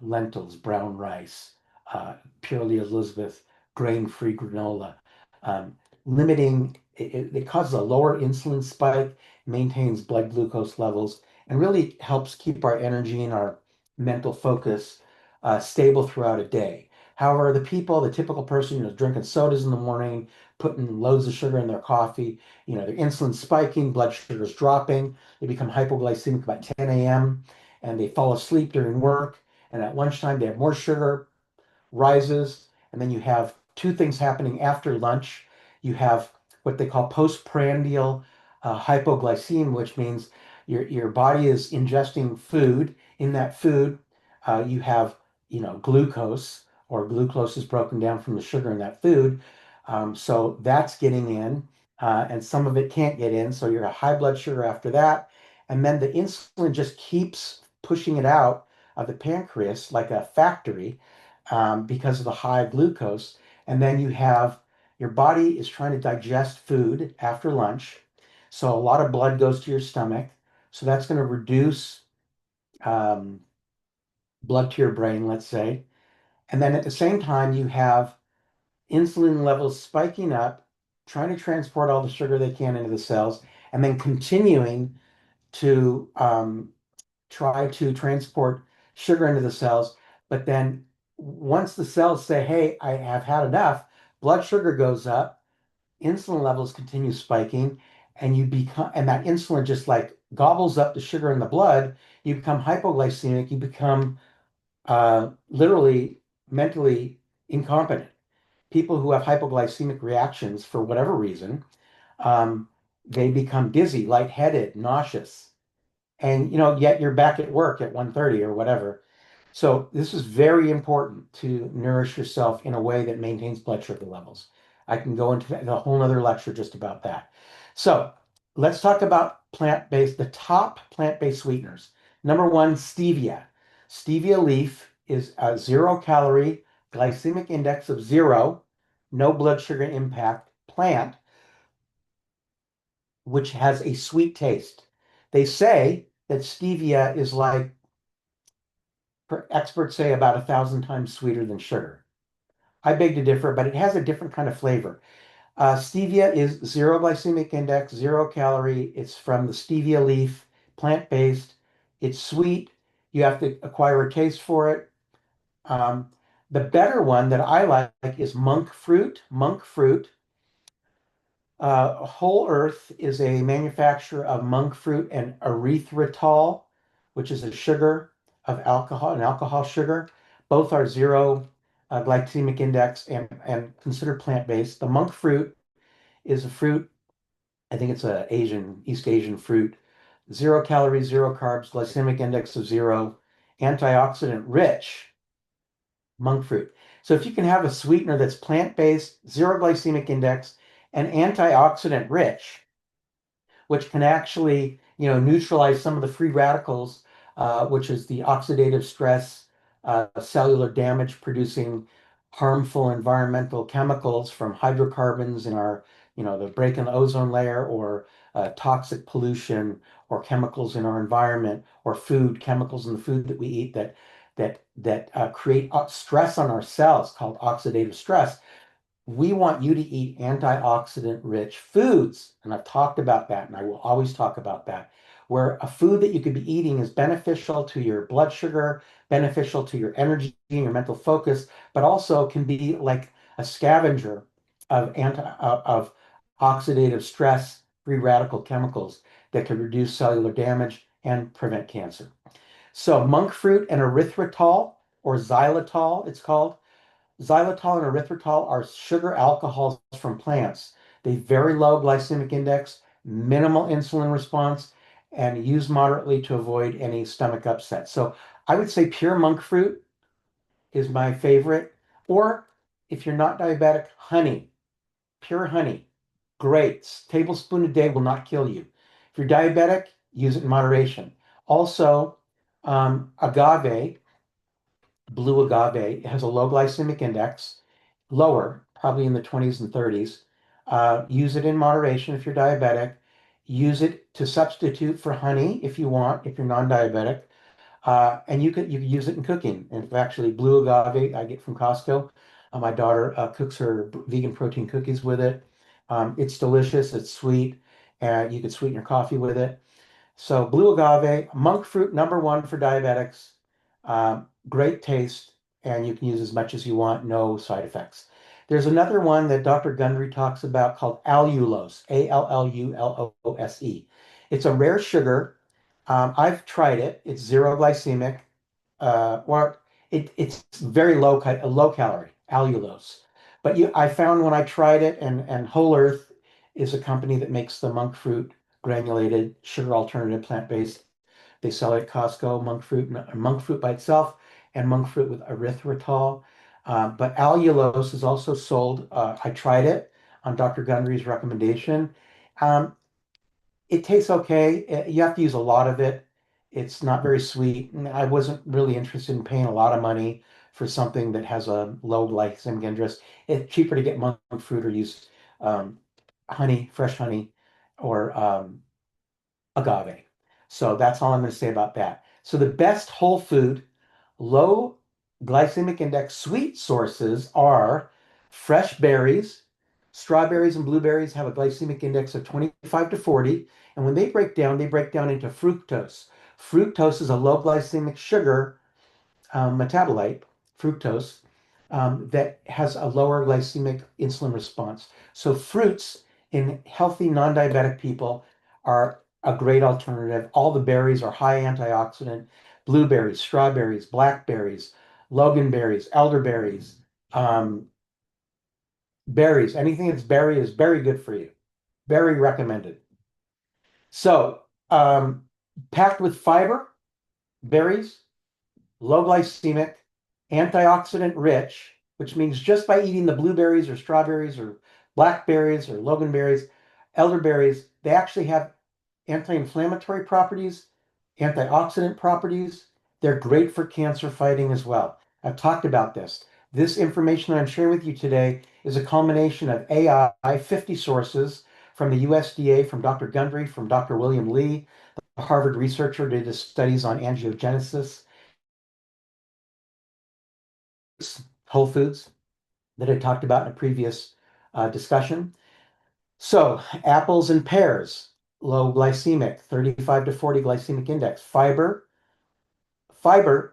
lentils, brown rice, purely Elizabeth grain-free granola. Um, Limiting it causes a lower insulin spike, maintains blood glucose levels, and really helps keep our energy and our mental focus stable throughout a day. However, the typical person, drinking sodas in the morning, putting loads of sugar in their coffee, their insulin spiking, blood sugar's dropping, they become hypoglycemic about 10 a.m. and they fall asleep during work. And at lunchtime, they have more sugar, rises, and then you have two things happening after lunch. You have what they call postprandial hypoglycemia, which means your body is ingesting food. In that food, you have glucose, or glucose is broken down from the sugar in that food. So that's getting in, and some of it can't get in. So you're at high blood sugar after that, and then the insulin just keeps pushing it out of the pancreas like a factory, because of the high glucose. And then you have your body is trying to digest food after lunch. So a lot of blood goes to your stomach. So that's going to reduce um, blood to your brain, let's say. And then at the same time, you have insulin levels spiking up, trying to transport all the sugar they can into the cells, and then continuing to try to transport sugar into the cells. But then once the cells say, hey, I have had enough, blood sugar goes up, insulin levels continue spiking, and and that insulin just like gobbles up the sugar in the blood. You become hypoglycemic, you become literally mentally incompetent. People who have hypoglycemic reactions for whatever reason, um, they become dizzy, lightheaded, nauseous, and yet you're back at work at 1:30 or whatever. So this is very important to nourish yourself in a way that maintains blood sugar levels. I can go into a whole nother lecture just about that. So let's talk about the top plant-based sweeteners. Number one, stevia. Stevia leaf is a 0 calorie, glycemic index of 0, no blood sugar impact plant, which has a sweet taste. They say that stevia is like, experts say, about 1,000 times sweeter than sugar. I beg to differ, but it has a different kind of flavor. Stevia is 0 glycemic index, 0 calorie. It's from the stevia leaf, plant-based. It's sweet. You have to acquire a taste for it. Um, the better one that I like is monk fruit. Monk fruit. Whole Earth is a manufacturer of monk fruit and erythritol, which is a sugar of alcohol, an alcohol sugar. Both are 0 glycemic index and considered plant-based. The monk fruit is a fruit, I think it's a East Asian fruit, 0 calories, 0 carbs, glycemic index of 0, antioxidant rich monk fruit. So if you can have a sweetener that's plant-based, 0 glycemic index, and antioxidant rich, which can actually, neutralize some of the free radicals, which is the oxidative stress, cellular damage producing harmful environmental chemicals from hydrocarbons in our, the break in the ozone layer, or toxic pollution, or chemicals in our environment, or food chemicals in the food that we eat that create stress on our cells called oxidative stress. We want you to eat antioxidant rich foods. And I've talked about that, and I will always talk about that, where a food that you could be eating is beneficial to your blood sugar, beneficial to your energy and your mental focus, but also can be like a scavenger of oxidative stress, free radical chemicals that can reduce cellular damage and prevent cancer. So monk fruit and erythritol, or xylitol, it's called. Xylitol and erythritol are sugar alcohols from plants. They have very low glycemic index, minimal insulin response, and used moderately to avoid any stomach upset. So I would say pure monk fruit is my favorite. Or if you're not diabetic, honey, pure honey, great. Tablespoon a day will not kill you. If you're diabetic, use it in moderation. Also, agave, blue agave, has a low glycemic index, lower, probably in the 20s and 30s. Use it in moderation if you're diabetic. Use it to substitute for honey if you want, if you're non-diabetic. And you could use it in cooking. And actually, blue agave I get from Costco. My daughter cooks her vegan protein cookies with it. It's delicious. It's sweet, and you could sweeten your coffee with it. So blue agave, monk fruit, number one for diabetics. Great taste, and you can use as much as you want, no side effects. There's another one that Dr. Gundry talks about called allulose, Allulose. It's a rare sugar. I've tried it. It's zero glycemic, or it's very low calorie, allulose. But I found when I tried it, and Whole Earth is a company that makes the monk fruit granulated sugar alternative, plant-based. They sell it at Costco, monk fruit by itself, and monk fruit with erythritol. But allulose is also sold. I tried it on Dr. Gundry's recommendation. Um, it tastes okay. You have to use a lot of it. It's not very sweet. And I wasn't really interested in paying a lot of money for something that has a low glycemic index. It's cheaper to get monk fruit or use um, honey, fresh honey, or agave. So that's all I'm going to say about that. So the best whole food, low glycemic index sweet sources are fresh berries. Strawberries and blueberries have a glycemic index of 25 to 40. And when they break down into fructose. Fructose is a low glycemic sugar metabolite, fructose, that has a lower glycemic insulin response. So fruits in healthy non-diabetic people are a great alternative. All the berries are high antioxidant. Blueberries, strawberries, blackberries, loganberries, elderberries, um, berries. Anything that's berry is very good for you. Very recommended. So, packed with fiber, berries, low glycemic, antioxidant rich, which means just by eating the blueberries or strawberries or blackberries or loganberries, elderberries, they actually have anti-inflammatory properties, antioxidant properties. They're great for cancer fighting as well. I've talked about this. This information that I'm sharing with you today is a culmination of AI, 50 sources from the USDA, from Dr. Gundry, from Dr. William Lee, a Harvard researcher who did studies on angiogenesis, whole foods that I talked about in a previous discussion. So apples and pears, low glycemic, 35 to 40 glycemic index. Fiber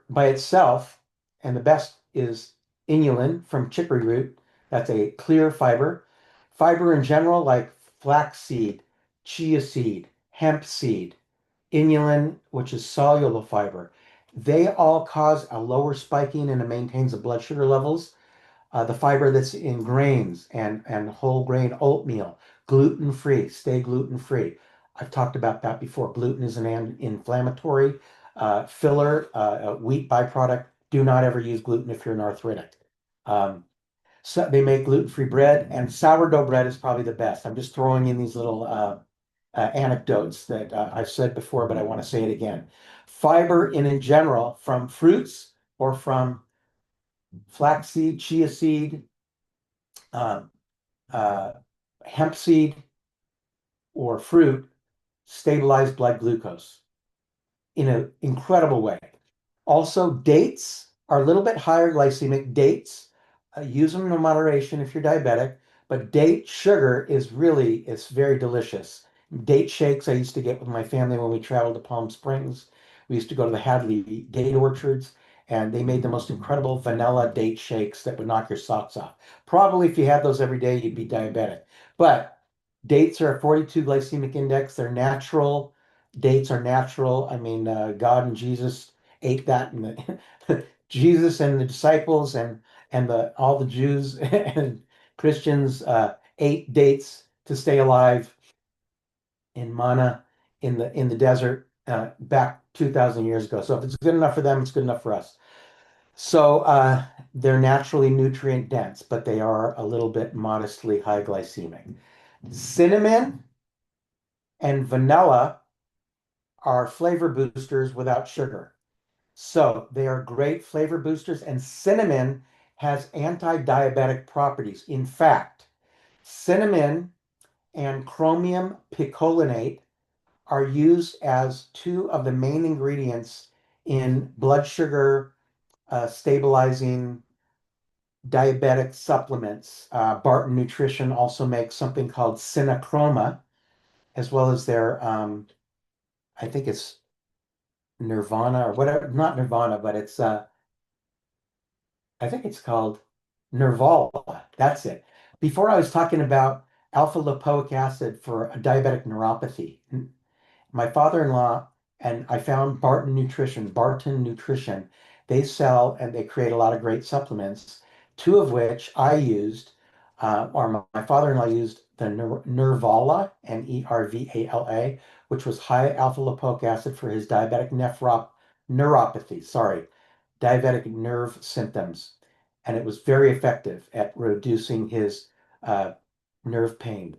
by itself, and the best is inulin from chicory root. That's a clear fiber. Fiber in general, like flaxseed, chia seed, hemp seed, inulin, which is soluble fiber. They all cause a lower spiking, and it maintains the blood sugar levels. The fiber that's in grains and whole grain oatmeal, gluten free, stay gluten free. I've talked about that before. Gluten is an inflammatory filler, a wheat byproduct. Do not ever use gluten if you're an arthritic. Um, so they make gluten free bread, and sourdough bread is probably the best. I'm just throwing in these little anecdotes that I've said before, but I want to say it again. Fiber in general from fruits or from flaxseed, chia seed, um, uh, hemp seed, or fruit stabilize blood glucose in an incredible way. Also, dates are a little bit higher glycemic. Dates, use them in moderation if you're diabetic, but date sugar is really, it's very delicious. Date shakes I used to get with my family when we traveled to Palm Springs. We used to go to the Hadley date orchards, and they made the most incredible vanilla date shakes that would knock your socks off. Probably if you had those every day, you'd be diabetic. But dates are a 42 glycemic index. They're natural. Dates are natural. I mean, God and Jesus ate that, and Jesus and the disciples and the all the Jews and Christians ate dates to stay alive in manna in the desert back 2,000 years ago. So if it's good enough for them, it's good enough for us. So they're naturally nutrient dense, but they are a little bit modestly high glycemic. Cinnamon and vanilla are flavor boosters without sugar. So they are great flavor boosters, and cinnamon has anti-diabetic properties. In fact, cinnamon and chromium picolinate are used as two of the main ingredients in blood sugar stabilizing diabetic supplements. Barton Nutrition also makes something called Cinachroma, as well as their, I think it's Nirvana or whatever, not Nirvana, but it's I think it's called Nervala. That's it. Before I was talking about alpha lipoic acid for a diabetic neuropathy. My father-in-law and I found Barton Nutrition. They sell and they create a lot of great supplements, two of which I used, or my father-in-law used the Nervala, Nervala, which was high alpha lipoic acid for his neuropathy, sorry, diabetic nerve symptoms. And it was very effective at reducing his uh, nerve pain,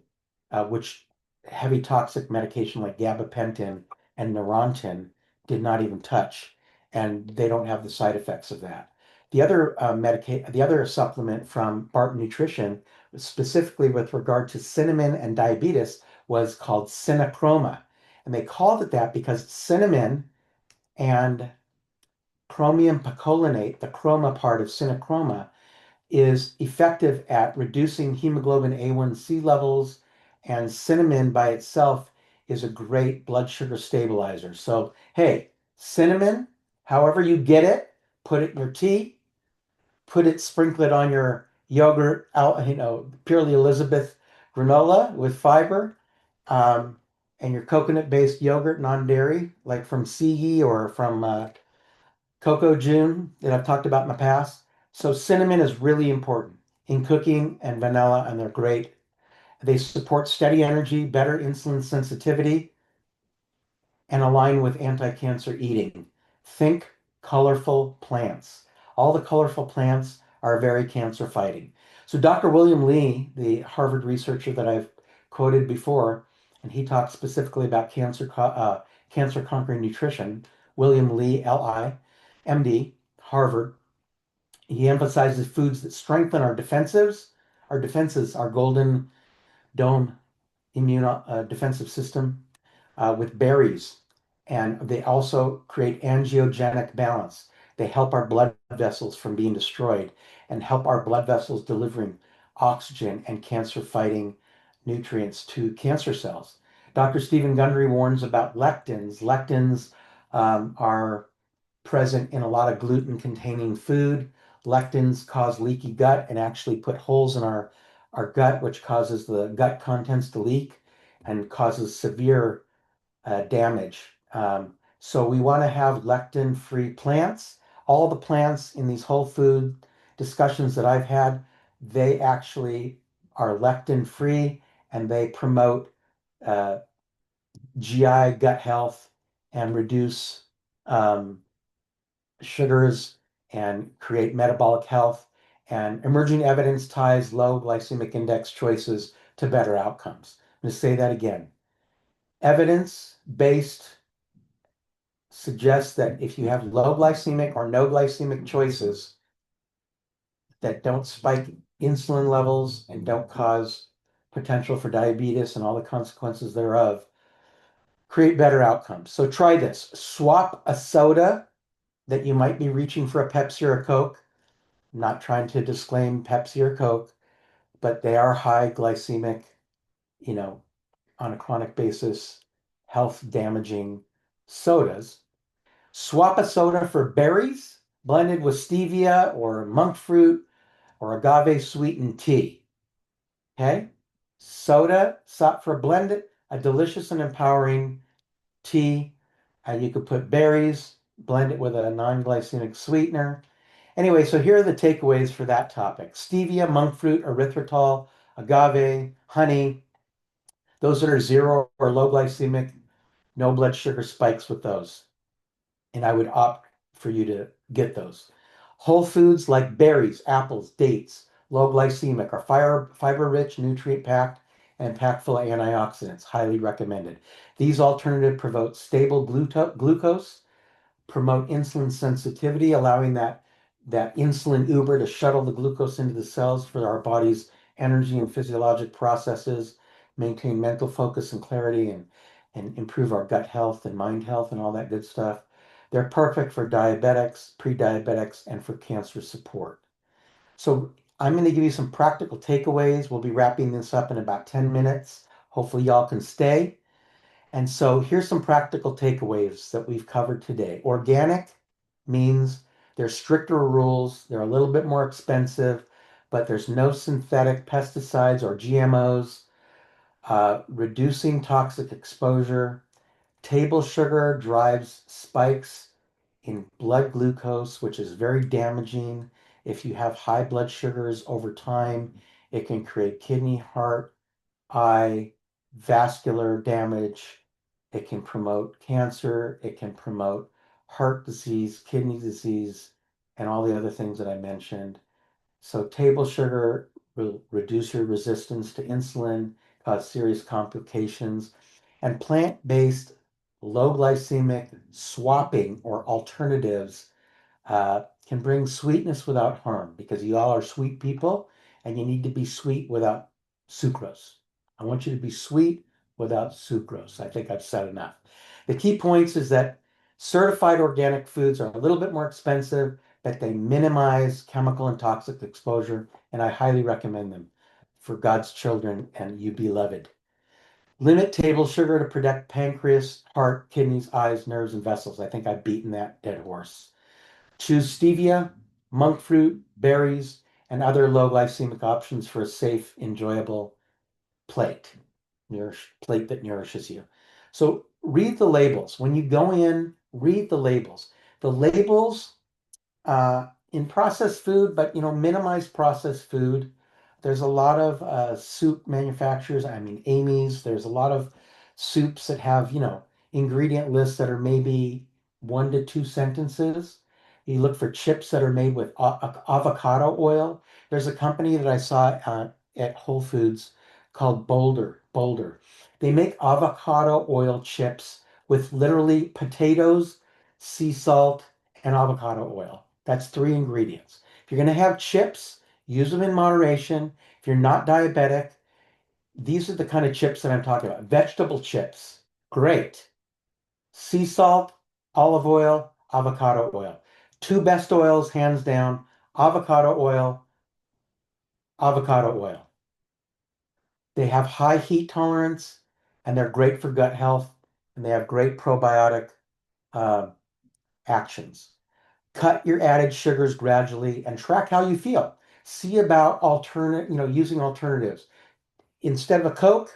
which heavy toxic medication like gabapentin and Neurontin did not even touch, and they don't have the side effects of that. The other supplement from Barton Nutrition, specifically with regard to cinnamon and diabetes, was called Cinachroma, and they called it that because cinnamon and chromium picolinate, the chroma part of Cinachroma, is effective at reducing hemoglobin A1C levels, and cinnamon by itself is a great blood sugar stabilizer. So, hey, cinnamon, however you get it, put it in your tea, sprinkle it on your yogurt, purely Elizabeth granola with fiber, um, and your coconut-based yogurt, non-dairy, like from Sigui or from Cocoa June that I've talked about in the past. So cinnamon is really important in cooking and vanilla, and they're great. They support steady energy, better insulin sensitivity, and align with anti-cancer eating. Think colorful plants. All the colorful plants are very cancer fighting. So Dr. William Lee, the Harvard researcher that I've quoted before, and he talks specifically about cancer conquering nutrition. William Lee, L.I., MD, Harvard. He emphasizes foods that strengthen our golden dome immune defensive system with berries. And they also create angiogenic balance. They help our blood vessels from being destroyed and help our blood vessels delivering oxygen and cancer fighting nutrients to cancer cells. Dr. Stephen Gundry warns about lectins. Lectins are present in a lot of gluten containing food. Lectins cause leaky gut and actually put holes in our gut, which causes the gut contents to leak and causes severe damage. So we want to have lectin-free plants. All the plants in these whole food discussions that I've had, they actually are lectin-free and they promote uh, GI gut health and reduce sugars and create metabolic health. And emerging evidence ties low glycemic index choices to better outcomes. I'm going to say that again. Evidence-based suggests that if you have low glycemic or no glycemic choices that don't spike insulin levels and don't cause potential for diabetes and all the consequences thereof, create better outcomes. So try this. Swap a soda that you might be reaching for a Pepsi or a Coke. I'm not trying to disclaim Pepsi or Coke, but they are high glycemic, you know, on a chronic basis, health damaging sodas. Swap a soda for berries blended with stevia or monk fruit or agave sweetened tea. Okay? Soda, swap for blended, a delicious and empowering tea. You could put berries, blend it with a non-glycemic sweetener. Anyway, so here are the takeaways for that topic. Stevia, monk fruit, erythritol, agave, honey. Those that are zero or low glycemic, no blood sugar spikes with those. And I would opt for you to get those. Whole foods like berries, apples, dates, low glycemic, are fiber-rich, nutrient-packed, and packed full of antioxidants. Highly recommended. These alternatives promote stable glucose, promote insulin sensitivity, allowing that insulin Uber to shuttle the glucose into the cells for our body's energy and physiologic processes, maintain mental focus and clarity, and improve our gut health and mind health and all that good stuff. They're perfect for diabetics, pre-diabetics, and for cancer support. So I'm going to give you some practical takeaways. We'll be wrapping this up in about 10 minutes. Hopefully y'all can stay. And so here's some practical takeaways that we've covered today. Organic means there's stricter rules, they're a little bit more expensive, but there's no synthetic pesticides or GMOs, reducing toxic exposure. Table sugar drives spikes in blood glucose, which is very damaging. If you have high blood sugars over time, it can create kidney, heart, eye, vascular damage. It can promote cancer. It can promote heart disease, kidney disease, and all the other things that I mentioned. So table sugar will reduce your resistance to insulin, cause serious complications. And plant-based, low glycemic swapping or alternatives can bring sweetness without harm because you all are sweet people and you need to be sweet without sucrose. I want you to be sweet without sucrose. I think I've said enough. The key points is that certified organic foods are a little bit more expensive, but they minimize chemical and toxic exposure, and I highly recommend them for God's children and you beloved. Limit table sugar to protect pancreas, heart, kidneys, eyes, nerves, and vessels. I think I've beaten that dead horse. Choose stevia, monk fruit, berries, and other low glycemic options for a safe, enjoyable plate, plate that nourishes you. So read the labels. When you go in, read the labels. The labels in processed food, but minimize processed food. There's a lot of soup manufacturers. I mean, Amy's. There's a lot of soups that have ingredient lists that are maybe 1 to 2 sentences. You look for chips that are made with avocado oil. There's a company that I saw at Whole Foods called Boulder. They make avocado oil chips with literally potatoes, sea salt, and avocado oil. That's 3 ingredients. If you're going to have chips, use them in moderation. If you're not diabetic, these are the kind of chips that I'm talking about. Vegetable chips, great. Sea salt, olive oil, avocado oil. 2 best oils, hands down, avocado oil, avocado oil. They have high heat tolerance and they're great for gut health and they have great probiotic actions. Cut your added sugars gradually and track how you feel. See about using alternatives. Instead of a Coke,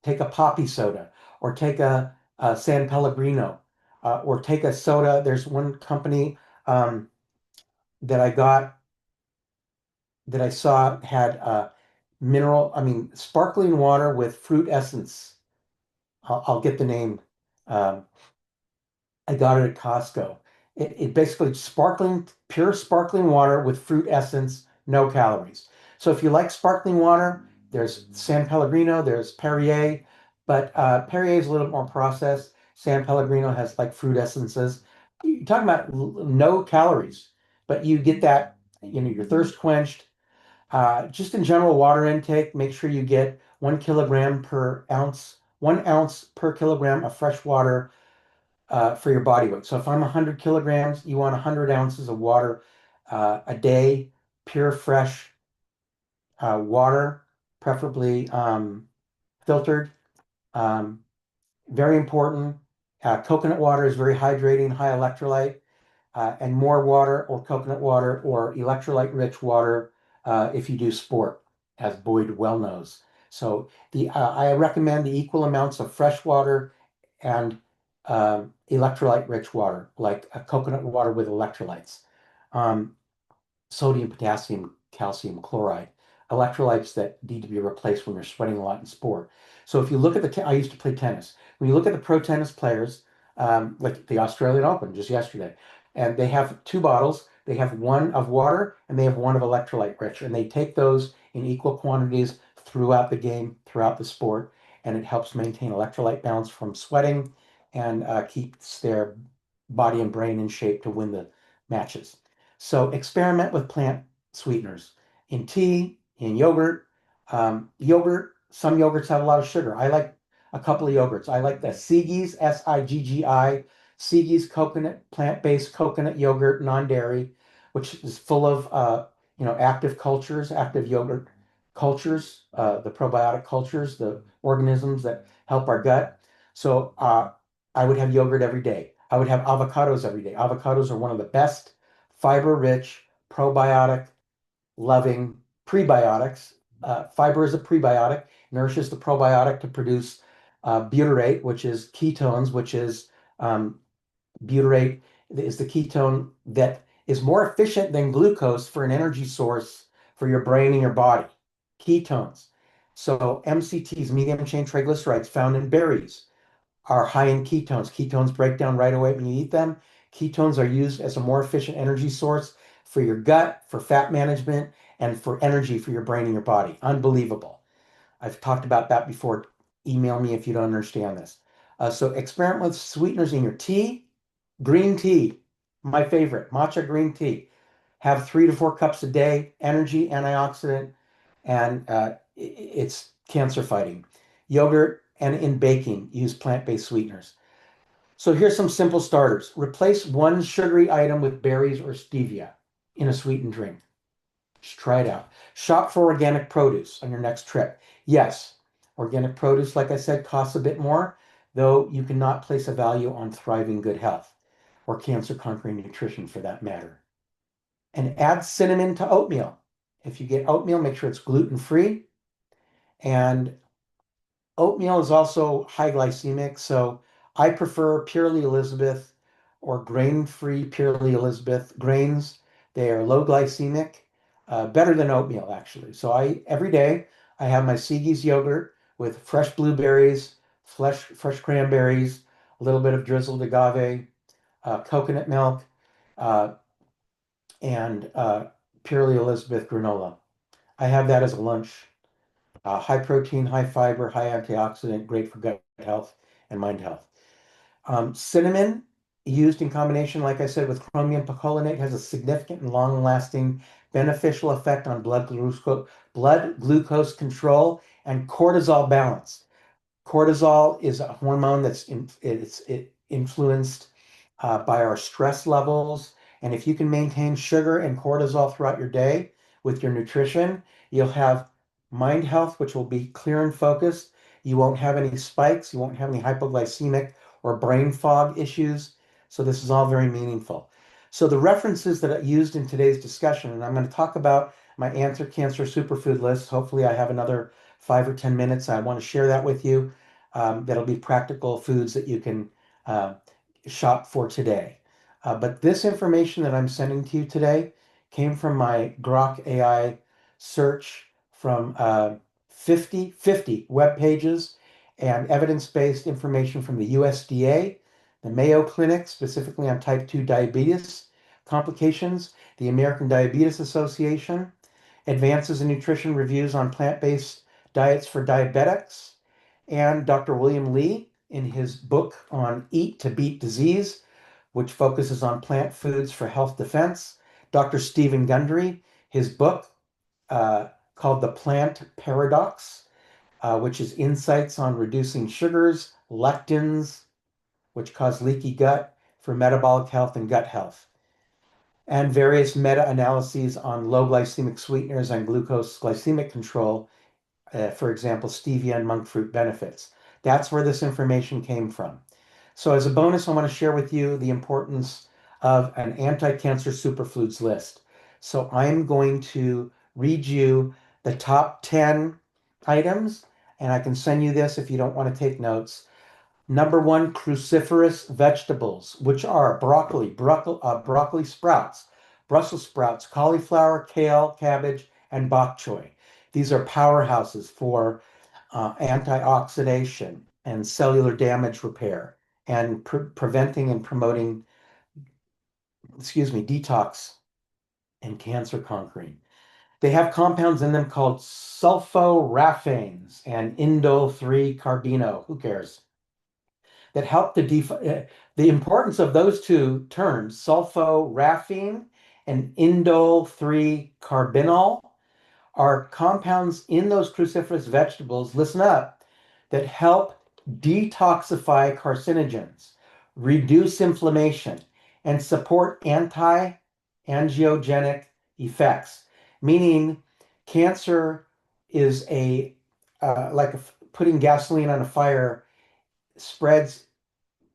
take a poppy soda or take a San Pellegrino or take a soda. There's one company that I saw had sparkling water with fruit essence. I'll get the name. Um, I got it at Costco. It basically pure sparkling water with fruit essence, no calories. So if you like sparkling water, there's San Pellegrino, there's Perrier. But Perrier is a little bit more processed. San Pellegrino has like fruit essences. You're talking about no calories, but you get that, your thirst quenched. Just in general water intake, make sure you get 1 kilogram per ounce, 1 ounce per kilogram of fresh water for your body weight. So if I'm 100 kilograms, you want 100 ounces of water a day, pure, fresh water, preferably filtered. Um, Very important. Coconut water is very hydrating, high electrolyte, and more water or coconut water or electrolyte-rich water if you do sport, as Boyd well knows. So I recommend the equal amounts of fresh water and electrolyte-rich water, like coconut water with electrolytes. Um, Sodium, potassium, calcium, chloride, electrolytes that need to be replaced when you're sweating a lot in sport. So if you look at I used to play tennis. When you look at the pro tennis players, like the Australian Open just yesterday, and they have two bottles. They have one of water and they have one of electrolyte rich, and they take those in equal quantities throughout the game, throughout the sport, and it helps maintain electrolyte balance from sweating and keeps their body and brain in shape to win the matches. So experiment with plant sweeteners in tea, in yogurt. Some yogurts have a lot of sugar. I like a couple of yogurts. I like the Siggi's, Siggi, Siggi's coconut, plant-based coconut yogurt, non-dairy, which is full of active cultures, active yogurt cultures, the probiotic cultures, the organisms that help our gut. So I would have yogurt every day. I would have avocados every day. Avocados are one of the best fiber-rich, probiotic loving prebiotics. Fiber is a prebiotic, nourishes the probiotic to produce butyrate, which is ketones, which is butyrate is the ketone that is more efficient than glucose for an energy source for your brain and your body. Ketones. So MCTs, medium chain triglycerides, found in berries, are high in ketones. Ketones break down right away when you eat them. Ketones are used as a more efficient energy source for your gut, for fat management, and for energy for your brain and your body. Unbelievable. I've talked about that before. Email me if you don't understand this. So experiment with sweeteners in your tea. Green tea, my favorite, matcha green tea. Have 3 to 4 cups a day, energy, antioxidant, and it's cancer fighting. Yogurt and in baking, use plant-based sweeteners. So here's some simple starters. Replace one sugary item with berries or stevia in a sweetened drink. Just try it out. Shop for organic produce on your next trip. Yes, organic produce, like I said, costs a bit more, though you cannot place a value on thriving good health or cancer-conquering nutrition for that matter. And add cinnamon to oatmeal. If you get oatmeal, make sure it's gluten-free. And oatmeal is also high glycemic, so I prefer Purely Elizabeth or grain-free Purely Elizabeth grains. They are low glycemic, better than oatmeal actually. So every day I have my Siggi's yogurt with fresh blueberries, fresh cranberries, a little bit of drizzled agave, coconut milk, uh, and Purely Elizabeth granola. I have that as a lunch. High protein, high fiber, high antioxidant, great for gut health and mind health. Cinnamon, used in combination, like I said, with chromium picolinate, has a significant and long-lasting beneficial effect on blood glucose control and cortisol balance. Cortisol is a hormone that's influenced by our stress levels. And if you can maintain sugar and cortisol throughout your day with your nutrition, you'll have mind health, which will be clear and focused. You won't have any spikes. You won't have any hypoglycemic or brain fog issues. So this is all very meaningful. So the references that I used in today's discussion, and I'm going to talk about my Answer Cancer Superfood list. Hopefully I have another 5 or 10 minutes. I want to share that with you. That'll be practical foods that you can uh, shop for today. But this information that I'm sending to you today came from my Grok AI search from 50 web pages and evidence-based information from the USDA, the Mayo Clinic, specifically on type 2 diabetes complications, the American Diabetes Association, advances in nutrition reviews on plant-based diets for diabetics, and Dr. William Li in his book on Eat to Beat Disease, which focuses on plant foods for health defense. Dr. Stephen Gundry, his book uh, called The Plant Paradox, which is insights on reducing sugars, lectins, which cause leaky gut for metabolic health and gut health, and various meta-analyses on low glycemic sweeteners and glucose glycemic control, for example, stevia and monk fruit benefits. That's where this information came from. So as a bonus, I want to share with you the importance of an anti-cancer superfoods list. So I'm going to read you the top 10 items, and I can send you this if you don't want to take notes. Number one, cruciferous vegetables, which are broccoli sprouts, Brussels sprouts, cauliflower, kale, cabbage, and bok choy. These are powerhouses for antioxidation and cellular damage repair and preventing and promoting, detox and cancer conquering. They have compounds in them called sulforaphanes and indole 3 carbino. Who cares? That help to define the importance of those two terms, sulforaphane and indole 3 carbinol, are compounds in those cruciferous vegetables, listen up, that help detoxify carcinogens, reduce inflammation, and support anti-angiogenic effects, meaning cancer is like putting gasoline on a fire, spreads,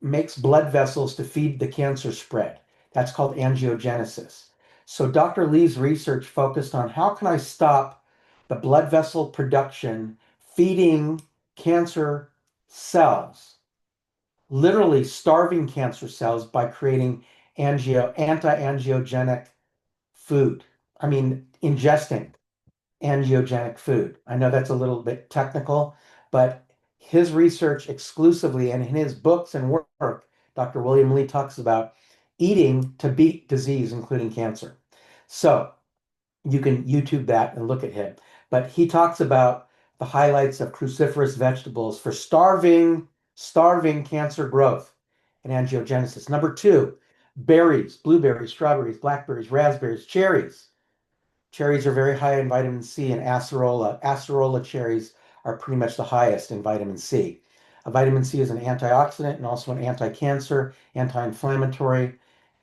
makes blood vessels to feed the cancer spread. That's called angiogenesis. So Dr. Lee's research focused on how can I stop the blood vessel production feeding cancer cells, literally starving cancer cells by creating anti-angiogenic food. I mean, ingesting angiogenic food. I know that's a little bit technical, but his research exclusively and in his books and work, Dr. William Li talks about eating to beat disease, including cancer. So you can YouTube that and look at him. But he talks about the highlights of cruciferous vegetables for starving cancer growth and angiogenesis. Number two, berries, blueberries, strawberries, blackberries, raspberries, cherries. Cherries are very high in vitamin C and acerola. Acerola cherries are pretty much the highest in vitamin C. Vitamin C is an antioxidant and also an anti-cancer, anti-inflammatory,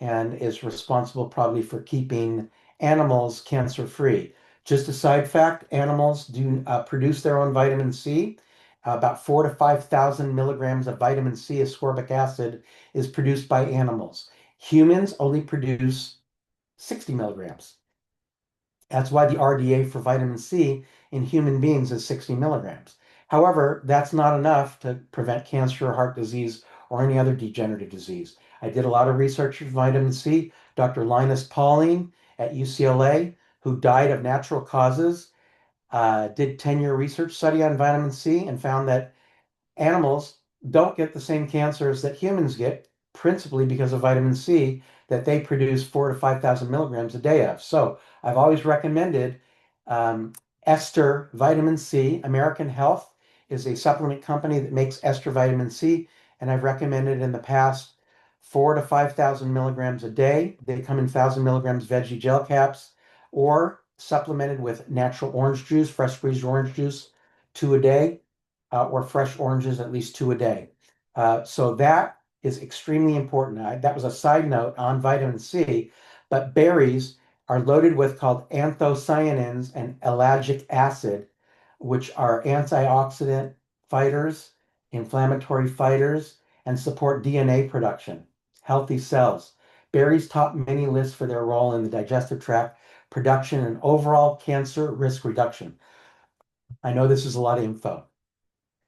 and is responsible probably for keeping animals cancer-free. Just a side fact, animals do produce their own vitamin C. About 4 to 5,000 milligrams of vitamin C ascorbic acid is produced by animals. Humans only produce 60 milligrams. That's why the RDA for vitamin C in human beings is 60 milligrams. However, that's not enough to prevent cancer, heart disease, or any other degenerative disease. I did a lot of research with vitamin C. Dr. Linus Pauling at UCLA, who died of natural causes, did 10-year research study on vitamin C and found that animals don't get the same cancers that humans get, principally because of vitamin C that they produce 4 to 5,000 milligrams a day of. So I've always recommended ester vitamin C. American Health is a supplement company that makes ester vitamin C, and I've recommended in the past 4 to 5,000 milligrams a day. They come in 1,000 milligrams veggie gel caps or supplemented with natural orange juice, fresh squeezed orange juice, 2 a day, or fresh oranges, at least 2 a day. So that is extremely important. That was a side note on vitamin C, but berries are loaded with called anthocyanins and ellagic acid, which are antioxidant fighters, inflammatory fighters, and support DNA production, healthy cells. Berries top many lists for their role in the digestive tract production and overall cancer risk reduction. I know this is a lot of info.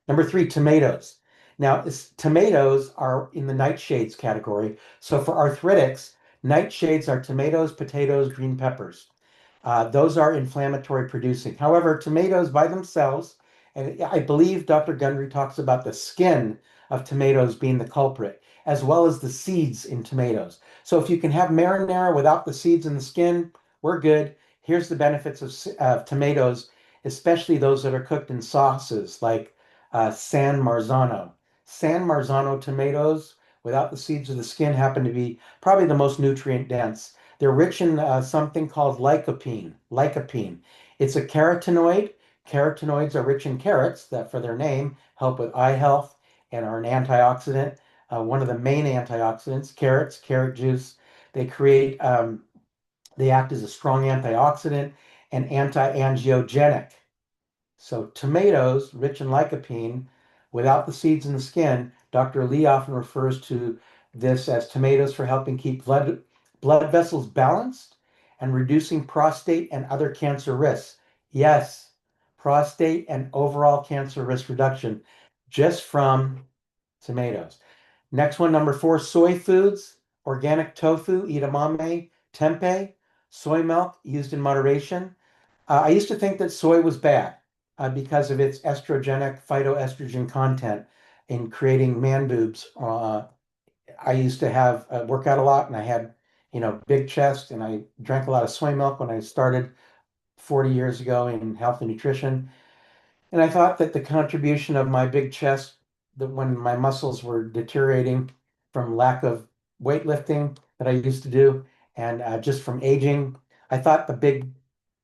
Number three, tomatoes. Now, tomatoes are in the nightshades category. So for arthritics, nightshades are tomatoes, potatoes, green peppers. Those are inflammatory producing. However, tomatoes by themselves, and I believe Dr. Gundry talks about the skin of tomatoes being the culprit, as well as the seeds in tomatoes. So if you can have marinara without the seeds and the skin, we're good. Here's the benefits of tomatoes, especially those that are cooked in sauces like San Marzano. San Marzano tomatoes without the seeds or the skin happen to be probably the most nutrient dense. They're rich in something called lycopene. Lycopene. It's a carotenoid. Carotenoids are rich in carrots that, for their name, help with eye health and are an antioxidant. One of the main antioxidants, carrots, carrot juice. They create, they act as a strong antioxidant and anti-angiogenic. So tomatoes, rich in lycopene, without the seeds and the skin, Dr. Lee often refers to this as tomatoes for helping keep blood vessels balanced and reducing prostate and other cancer risks. Yes, prostate and overall cancer risk reduction just from tomatoes. Next one, number 4, soy foods, organic tofu, edamame, tempeh, soy milk used in moderation. I used to think that soy was bad because of its estrogenic phytoestrogen content in creating man boobs. I used to have work out a lot, and I had, big chest, and I drank a lot of soy milk when I started 40 years ago in health and nutrition. And I thought that the contribution of my big chest, that when my muscles were deteriorating from lack of weightlifting that I used to do, and just from aging, I thought the big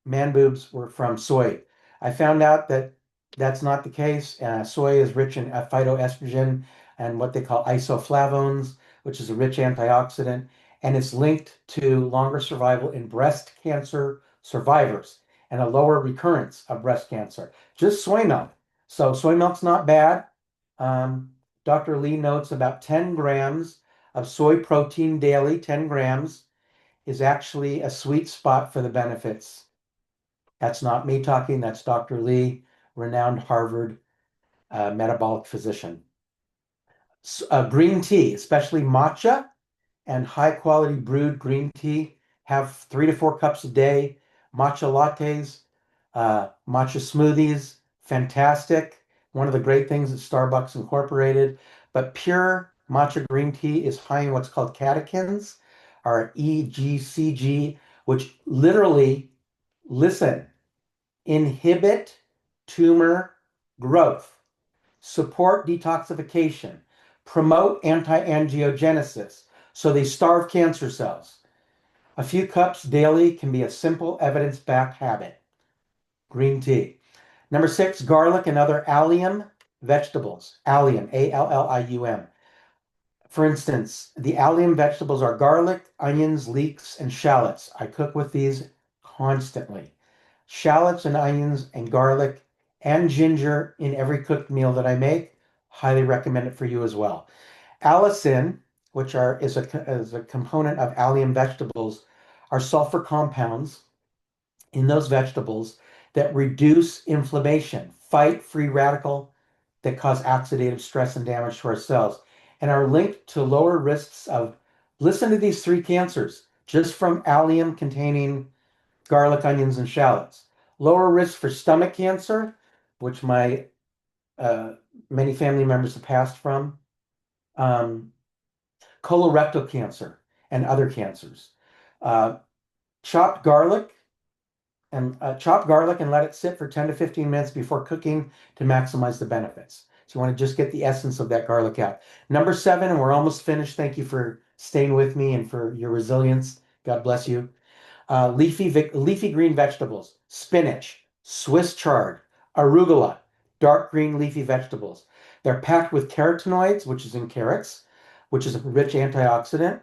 man boobs were from soy. I found out that that's not the case. Soy is rich in phytoestrogen and what they call isoflavones, which is a rich antioxidant, and it's linked to longer survival in breast cancer survivors and a lower recurrence of breast cancer. Just soy milk. So soy milk's not bad. Um, Dr. Lee notes about 10 grams of soy protein daily, 10 grams is actually a sweet spot for the benefits. That's not me talking, that's Dr. Lee, renowned Harvard metabolic physician. Green tea, especially matcha and high quality brewed green tea, have 3 to 4 cups a day. Matcha lattes, matcha smoothies, fantastic. One of the great things that Starbucks incorporated. But pure matcha green tea is high in what's called catechins, or EGCG, which literally, listen, inhibit tumor growth, support detoxification, promote anti-angiogenesis, so they starve cancer cells. A few cups daily can be a simple evidence-backed habit. Green tea. Number 6, garlic and other allium vegetables. Allium, A-L-L-I-U-M. For instance, the allium vegetables are garlic, onions, leeks, and shallots. I cook with these constantly. Shallots and onions and garlic and ginger in every cooked meal that I make. Highly recommend it for you as well. Allicin, which is a component of allium vegetables, are sulfur compounds in those vegetables that reduce inflammation, fight free radical that cause oxidative stress and damage to our cells, and are linked to lower risks of, listen to these 3 cancers, just from allium containing garlic, onions, and shallots. Lower risk for stomach cancer, which my many family members have passed from, um, colorectal cancer, and other cancers. Uh, chopped garlic chop garlic and let it sit for 10 to 15 minutes before cooking to maximize the benefits. So you want to just get the essence of that garlic out. Number 7, and we're almost finished. Thank you for staying with me and for your resilience. God bless you. Leafy green vegetables, spinach, Swiss chard, arugula, dark green leafy vegetables. They're packed with carotenoids, which is in carrots, which is a rich antioxidant,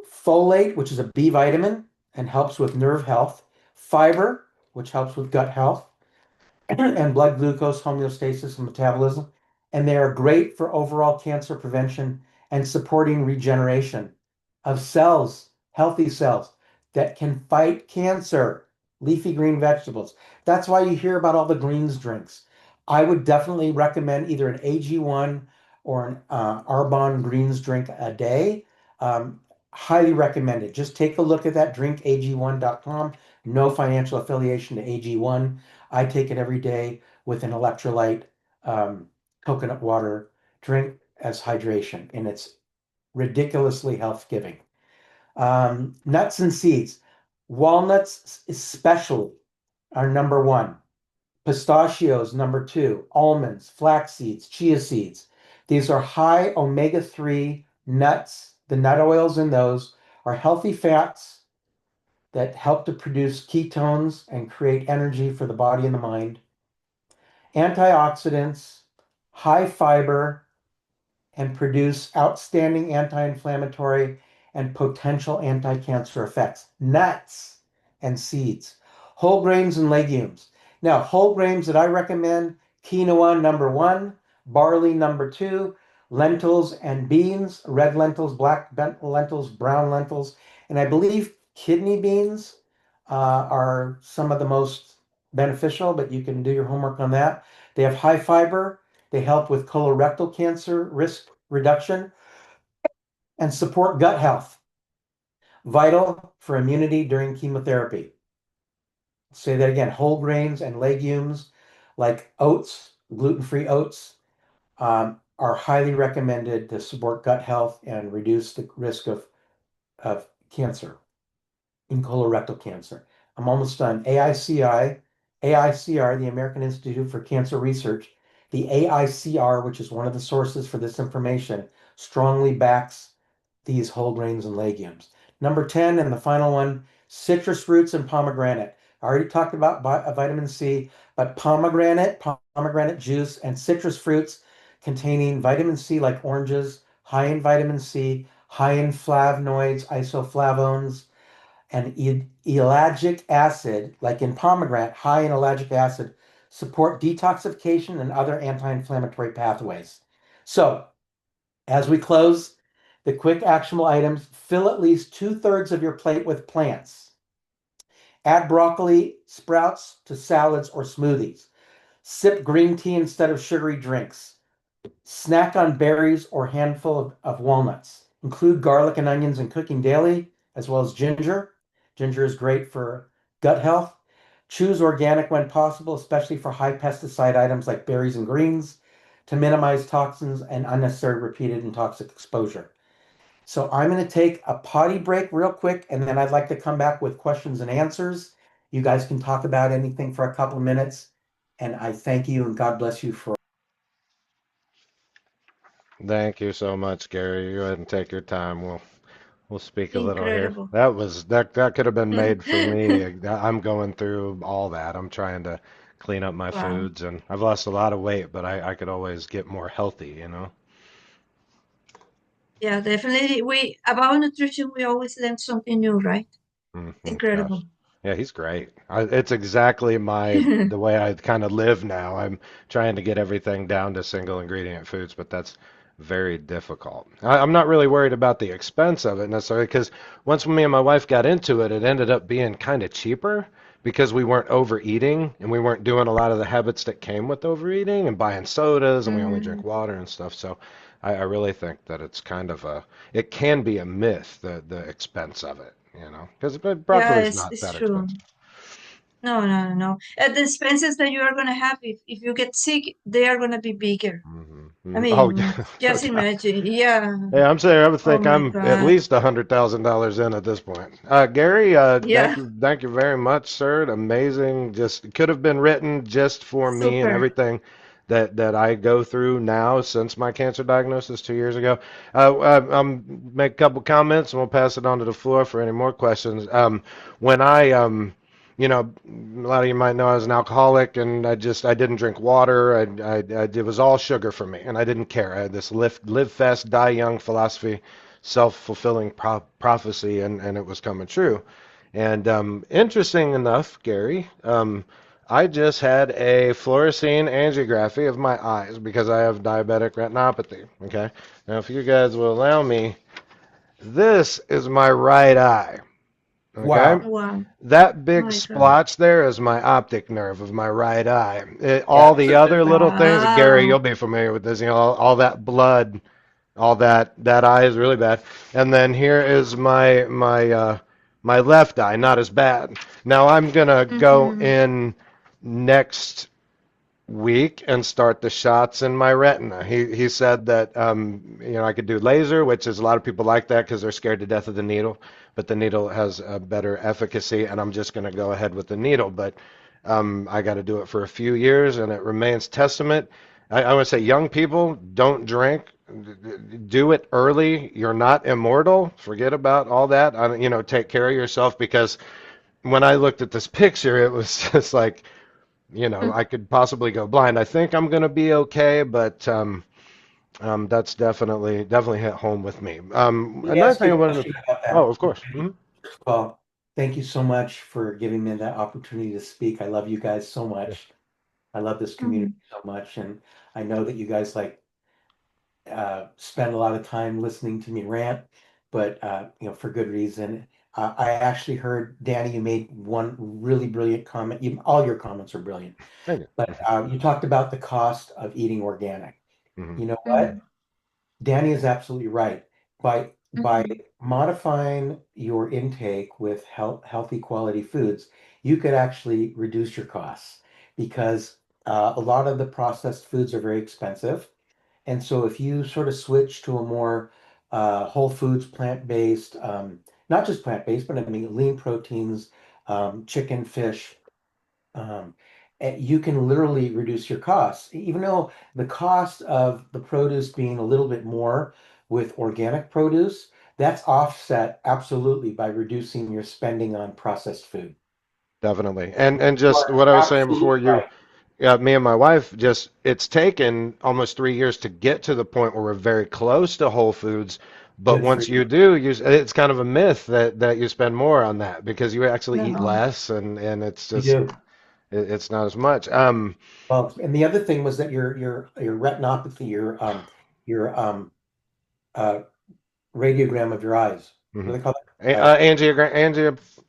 folate, which is a B vitamin and helps with nerve health, fiber, which helps with gut health, and blood glucose homeostasis and metabolism. And they are great for overall cancer prevention and supporting regeneration of cells, healthy cells that can fight cancer. Leafy green vegetables. That's why you hear about all the greens drinks. I would definitely recommend either an AG1 or an Arbonne greens drink a day. Um, Highly recommended. Just take a look at that, drinkag1.com. No financial affiliation to AG1. I take it every day with an electrolyte um, coconut water drink as hydration, and it's ridiculously health giving. Nuts and seeds, walnuts especially, are number 1. Pistachios, number 2. Almonds, flax seeds, chia seeds. These are high omega-3 nuts. The nut oils in those are healthy fats that help to produce ketones and create energy for the body and the mind. Antioxidants, high fiber, and produce outstanding anti-inflammatory and potential anti-cancer effects. Nuts and seeds, whole grains and legumes. Now, whole grains that I recommend: quinoa number 1, barley number 2, lentils and beans, red lentils, black lentils, brown lentils, and I believe kidney beans are some of the most beneficial, but you can do your homework on that. They have high fiber. They help with colorectal cancer risk reduction and support gut health, vital for immunity during chemotherapy. Say that again: whole grains and legumes like oats, gluten-free oats, are highly recommended to support gut health and reduce the risk of cancer, in colorectal cancer. I'm almost done. AICR, the American Institute for Cancer Research, the AICR, which is one of the sources for this information, strongly backs these whole grains and legumes. Number 10, and the final one: citrus fruits and pomegranate. I already talked about vitamin C, but pomegranate juice, and citrus fruits containing vitamin C, like oranges, high in vitamin C, high in flavonoids, isoflavones, and ellagic acid, like in pomegranate, high in ellagic acid, support detoxification and other anti-inflammatory pathways. So, as we close, the quick actionable items: fill at least 2/3 of your plate with plants. Add broccoli sprouts to salads or smoothies. Sip green tea instead of sugary drinks. Snack on berries or handful of walnuts. Include garlic and onions in cooking daily, as well as ginger. Ginger is great for gut health. Choose organic when possible, especially for high pesticide items like berries and greens, to minimize toxins and unnecessary repeated and toxic exposure. So I'm going to take a potty break real quick, and then I'd like to come back with questions and answers. You guys can talk about anything for a couple of minutes, and I thank you and God bless you for. Thank you so much, Gary. You go ahead and take your time. We'll speak a little here. Incredible. That could have been made for me. I'm going through all that. I'm trying to clean up my Wow. foods, and I've lost a lot of weight, but I could always get more healthy, you know? Yeah, definitely. We about nutrition, we always learn something new, right? Gosh. Incredible. Yeah, he's great. It's exactly the way I kind of live now. I'm trying to get everything down to single ingredient foods, but that's very difficult. I'm not really worried about the expense of it necessarily, because once me and my wife got into it, it ended up being kind of cheaper because we weren't overeating and we weren't doing a lot of the habits that came with overeating and buying sodas, and we only drink Mhm. water and stuff. So I really think that it can be a myth, the expense of it, you know, because Yeah, broccoli is not it's that true. expensive. No, no, no, no. The expenses that you are gonna have if you get sick, they are gonna be bigger. I Oh, mean, yeah, no just doubt. imagine. Yeah. Yeah, I'm saying I would Oh think my I'm at God. least $100,000 in at this point. Gary, Yeah. thank you very much, sir. Amazing. Just could have been written just for me and Super. everything that I go through now since my cancer diagnosis 2 years ago. Make a couple comments and we'll pass it on to the floor for any more questions. When I you know, a lot of you might know I was an alcoholic, and I didn't drink water. It was all sugar for me, and I didn't care. I had this live fast, die young philosophy, self-fulfilling prophecy, and it was coming true. And interesting enough, Gary, I just had a fluorescein angiography of my eyes because I have diabetic retinopathy. Okay, now if you guys will allow me, this is my right eye. Okay. Wow. Wow. That big My God. splotch there is my optic nerve of my right eye. All Yeah. the So other little things, Gary, Wow. you'll be familiar with this. You know, all that blood, all that eye is really bad. And then here is my left eye, not as bad. Now I'm gonna go Mm-hmm. in next week and start the shots in my retina. He said that I could do laser, which is a lot of people like that because they're scared to death of the needle, but the needle has a better efficacy, and I'm just going to go ahead with the needle. But I got to do it for a few years, and it remains testament. I would say, young people, don't drink. Do it early. You're not immortal. Forget about all that. Take care of yourself, because when I looked at this picture, it was just like, I could possibly go blind. I think I'm going to be okay, but that's definitely hit home with me. Let me Another ask thing you I a wanted to, question about oh, that. of course. Well, thank you so much for giving me that opportunity to speak. I love you guys so Yeah, much. I love this Mhm. community so much, and I know that you guys spend a lot of time listening to me rant, but for good reason. I actually heard, Danny, you made one really brilliant comment. All your comments are brilliant, thank you. but you talked about the cost of eating organic. Hmm. You know what? Mhm. Danny is absolutely right. By Mhm. modifying your intake with healthy quality foods, you could actually reduce your costs because a lot of the processed foods are very expensive. And so if you sort of switch to a more whole foods, plant-based, not just plant-based, but I mean lean proteins, chicken, fish, um, you can literally reduce your costs. Even though the cost of the produce being a little bit more with organic produce, that's offset absolutely by reducing your spending on processed food. Definitely. And You just are what I was saying absolutely before, right. me and my wife, just it's taken almost 3 years to get to the point where we're very close to Whole Foods. But Good for once you you. do, it's kind of a myth that you spend more on that, because you actually eat No. less, and it's You just do. it's not as much. Well, and the other thing was that your retinopathy, your uh, radiogram of your eyes. What Mhm. do they call it?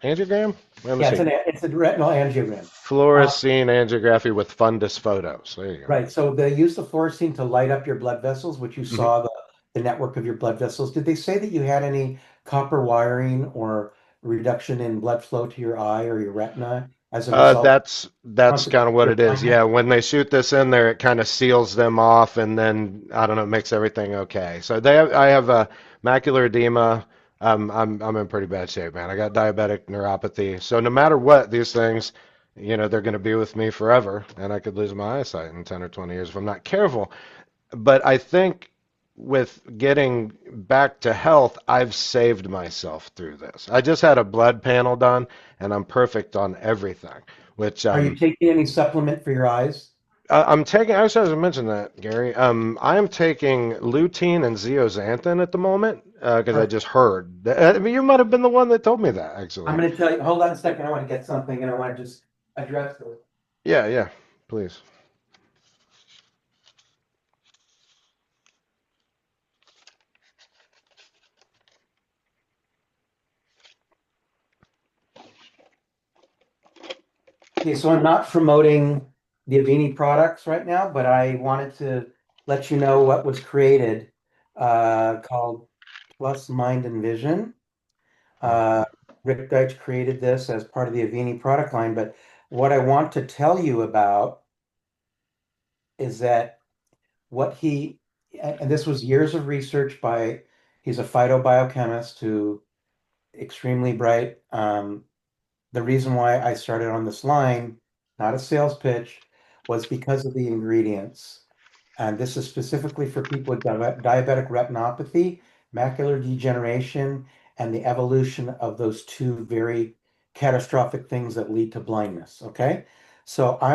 Angiogram? Let me Yeah, see. it's a retinal angiogram. Um, Fluorescein angiography with fundus photos. There you go. right. So they use the fluorescein to light up your blood vessels, which you Hmm. saw the network of your blood vessels. Did they say that you had any copper wiring or reduction in blood flow to your eye or your retina as a result, That's kind of consequence of what your it is. blindness? Yeah, when they shoot this in there, it kind of seals them off, and then I don't know, makes everything okay. So I have a macular edema. I'm in pretty bad shape, man. I got diabetic neuropathy. So no matter what, these things, they're going to be with me forever, and I could lose my eyesight in 10 or 20 years if I'm not careful. But I think with getting back to health, I've saved myself through this. I just had a blood panel done, and I'm perfect on everything, which Are you taking any supplement for your eyes? I'm taking. I was supposed to mention that, Gary. I'm taking lutein and zeaxanthin at the moment because I Perfect. just heard. I mean, you might have been the one that told me that, I'm actually. going to tell you, hold on a second. I want to get something and I want to just address this. Yeah, yeah. Please. Okay, so I'm not promoting the Avini products right now, but I wanted to let you know what was created called Plus Mind and Vision. Uh, Rick Deitch created this as part of the Avini product line, but what I want to tell you about is that what he, and this was years of research by, he's a phytobiochemist who extremely bright. The reason why I started on this line, not a sales pitch, was because of the ingredients. And this is specifically for people with diabetic retinopathy, macular degeneration, and the evolution of those two very catastrophic things that lead to blindness. Okay. So I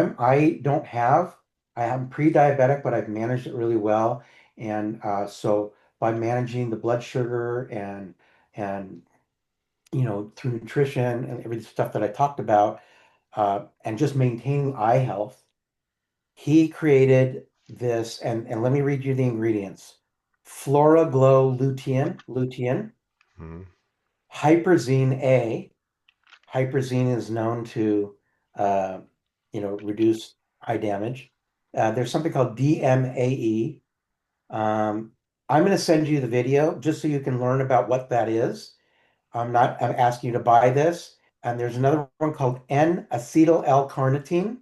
am pre-diabetic, but I've managed it really well. And so by managing the blood sugar and through nutrition and every stuff that I talked about, and just maintaining eye health, he created this. And let me read you the ingredients: Flora Glow lutein, Mhm. Hyperzine A. Hyperzine is known to, uh, reduce eye damage. There's something called DMAE. I'm going to send you the video just so you can learn about what that is. I'm asking you to buy this. And there's another one called N-acetyl L-carnitine.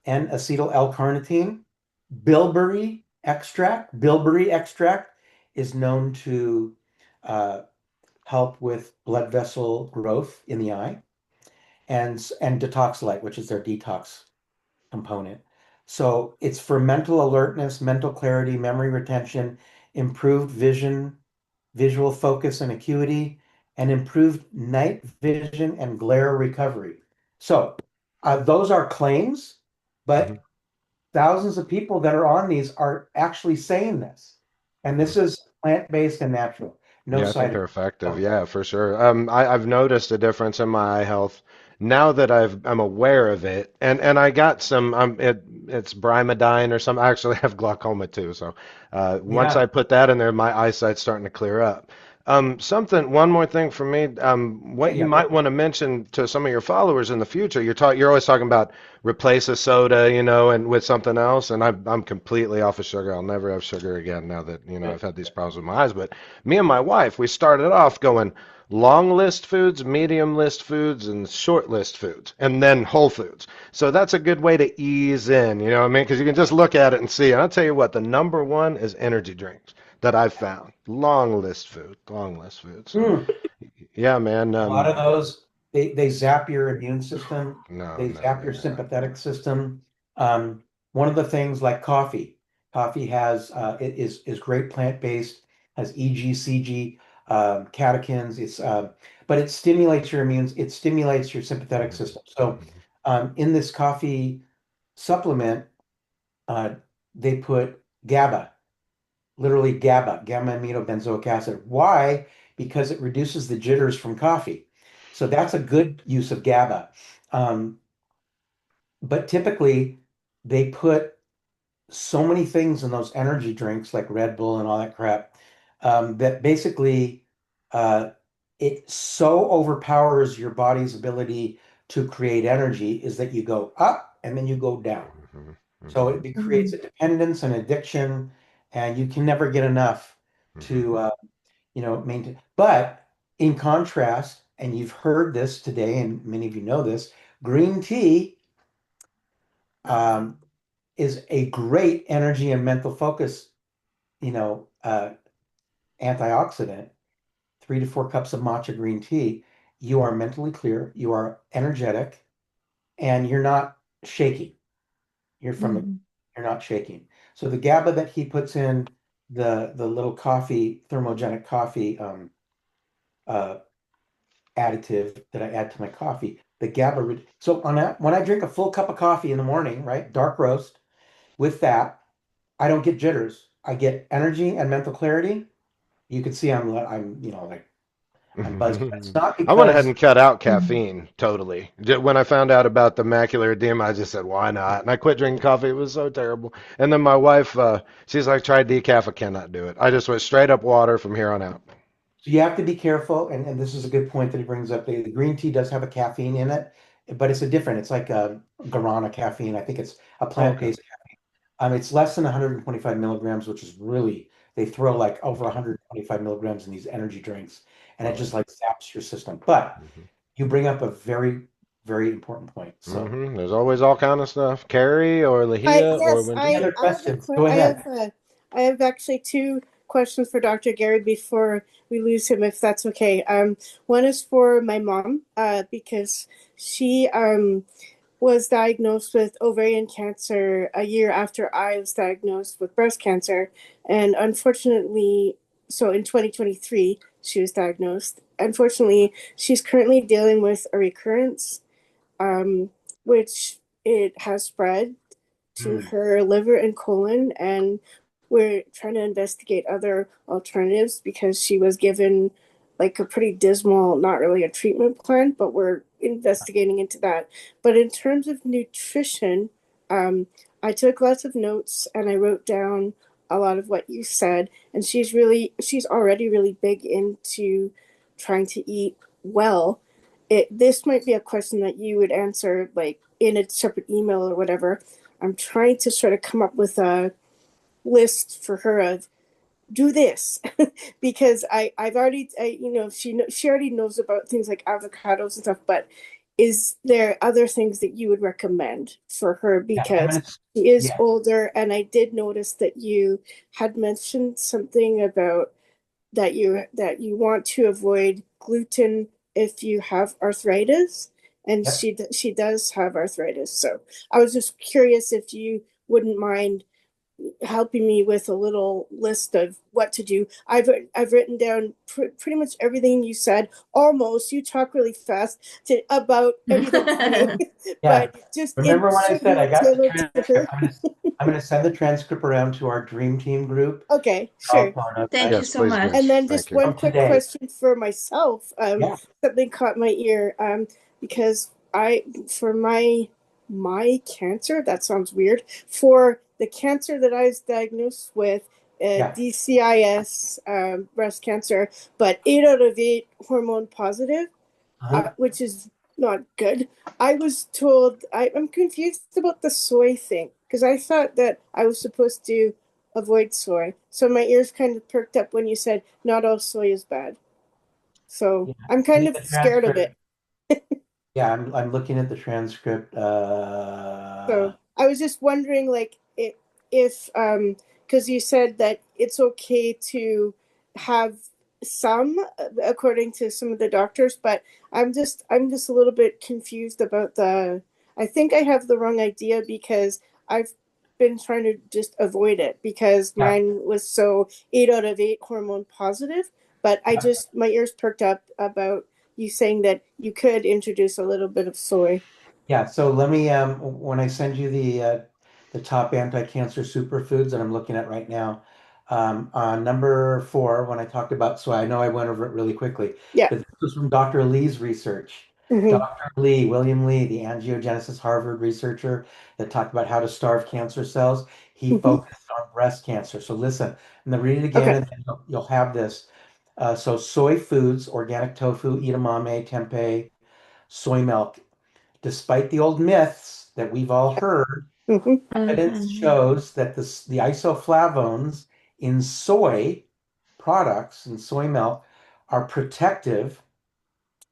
N-acetyl L-carnitine. Bilberry extract is known to uh, help with blood vessel growth in the eye. and Detoxolite, which is their detox component. So it's for mental alertness, mental clarity, memory retention, improved vision, visual focus and acuity, and improved night vision and glare recovery. So those are claims, Mhm. but thousands of people that are on these are actually saying this. And this is plant-based and natural, no Yeah, I think side they're effects. effective. So, Yeah, for sure. I've noticed a difference in my eye health now that I'm aware of it, and I got some. It's brimadine or something. I actually have glaucoma too, so once yeah, I put that in there, my eyesight's starting to clear up. One more thing for me. What you yeah, might want to mention to some of your followers in the future. You're always talking about replace a soda, and with something else. And I'm completely off of sugar. I'll never have sugar again now that I've had these problems with my eyes. But me and my wife, we started off going long list foods, medium list foods, and short list foods, and then whole foods. So that's a good way to ease in, you know what I mean? Because you can just look at it and see. And I'll tell you what, the number one is energy drinks that I've found. Long list food, long list food. So Mm. yeah, man. A lot of those, they zap your immune system, No, they no, zap your yeah. sympathetic system. One of the things like coffee, coffee has it is great plant-based, has EGCG, catechins. But it stimulates your sympathetic Mhm, system. So mhm, in this coffee supplement, uh, they put GABA, literally GABA, gamma aminobenzoic acid. Why? Because it reduces the jitters from coffee. So that's a good use of GABA. Um, but typically, they put so many things in those energy drinks like Red Bull and all that crap that basically uh, it so overpowers your body's ability to create energy is that you go up and then you go down. mhm, So mhm, it creates a dependence and addiction, and you can never get enough mhm, to maintain. But in contrast, and you've heard this today, and many of you know this, green tea um, is a great energy and mental focus, antioxidant. 3 to 4 cups of matcha green tea, you are mentally clear, you are energetic, and you're not shaking. You're from the, you're not shaking. So the GABA that he puts in the little coffee, thermogenic coffee uh, additive that I add to my coffee, the GABA. So when I drink a full cup of coffee in the morning, right, dark roast, with that, I don't get jitters. I get energy and mental clarity. You can see like I'm buzzed. But it's mhm. not I went ahead because and cut out caffeine totally. When I found out about the macular edema, I just said, why not? And I quit drinking coffee. It was so terrible. And then my wife, she's like, try decaf. I cannot do it. I just went straight up water from here on out. So you have to be careful, and this is a good point that he brings up. The green tea does have a caffeine in it, but it's a different. It's like a guarana caffeine. I think it's a Okay. plant-based. It's less than 125 milligrams, which is really they throw like over 125 milligrams in these energy drinks, and it just Wow. like zaps your system. But Hmm. you bring up a very, very important point. So There's always all kind of stuff. Carrie or Lahia or Yes, any Winter. other I have questions? Go I ahead. have actually two questions for Dr. Gary before we lose him, if that's okay. One is for my mom, because she was diagnosed with ovarian cancer a year after I was diagnosed with breast cancer, and unfortunately, so in 2023 she was diagnosed. Unfortunately, she's currently dealing with a recurrence, um, which it has spread to Mm. her liver and colon, and we're trying to investigate other alternatives because she was given like a pretty dismal, not really a treatment plan, but we're investigating into that. But in terms of nutrition, um, I took lots of notes and I wrote down a lot of what you said, and she's already really big into trying to eat well. This might be a question that you would answer like in a separate email or whatever. I'm trying to sort of come up with a list for her of do this because I've already she already knows about things like avocados and stuff, but is there other things that you would recommend for her Yeah, I'm because gonna. she is Yeah, older, and I did notice that you had mentioned something about that you want to avoid gluten if you have arthritis, and Yep. she does have arthritis. So I was just curious if you wouldn't mind helping me with a little list of what to do. I've written down pretty much everything you said. Almost, you talk really fast about everything to me, Yeah. but just it Remember when I should said I be got the tailored to transcript? her. I'm gonna send the transcript around to our dream team group, Okay, South sure. Florida, Thank you Yes, so please do. And much. then Thank just you. one from quick today. question for myself. Yeah. Something caught my ear. Because for my cancer, that sounds weird. For the cancer that I was diagnosed with, Yeah. DCIS, breast cancer, but 8 out of 8 hormone positive, Uh-huh. which is not good. I was told I'm confused about the soy thing because I thought that I was supposed to avoid soy. So my ears kind of perked up when you said not all soy is bad. So Yeah. I'm I kind think of the scared of transcript. it. Yeah, I'm looking at the transcript. So I was just wondering, like, if because you said that it's okay to have some, according to some of the doctors, but I'm just a little bit confused about the. I think I have the wrong idea because I've been trying to just avoid it because Yeah. mine was so 8 out of 8 hormone positive. But I Yeah. just my ears perked up about you saying that you could introduce a little bit of soy. Yeah, so let me when I send you the top anti-cancer superfoods that I'm looking at right now, number 4, when I talked about soy, I know I went over it really quickly, Yeah. but this was from Dr. Lee's research. Hmm. Dr. Lee, William Lee, the angiogenesis Harvard researcher that talked about how to starve cancer cells, he Hmm. focused on breast cancer. So listen, I'm gonna read it again, Okay. and then you'll have this. So soy foods, organic tofu, edamame, tempeh, soy milk. Despite the old myths that we've all heard, Hmm. evidence Mhm. shows that the isoflavones in soy products and soy milk are protective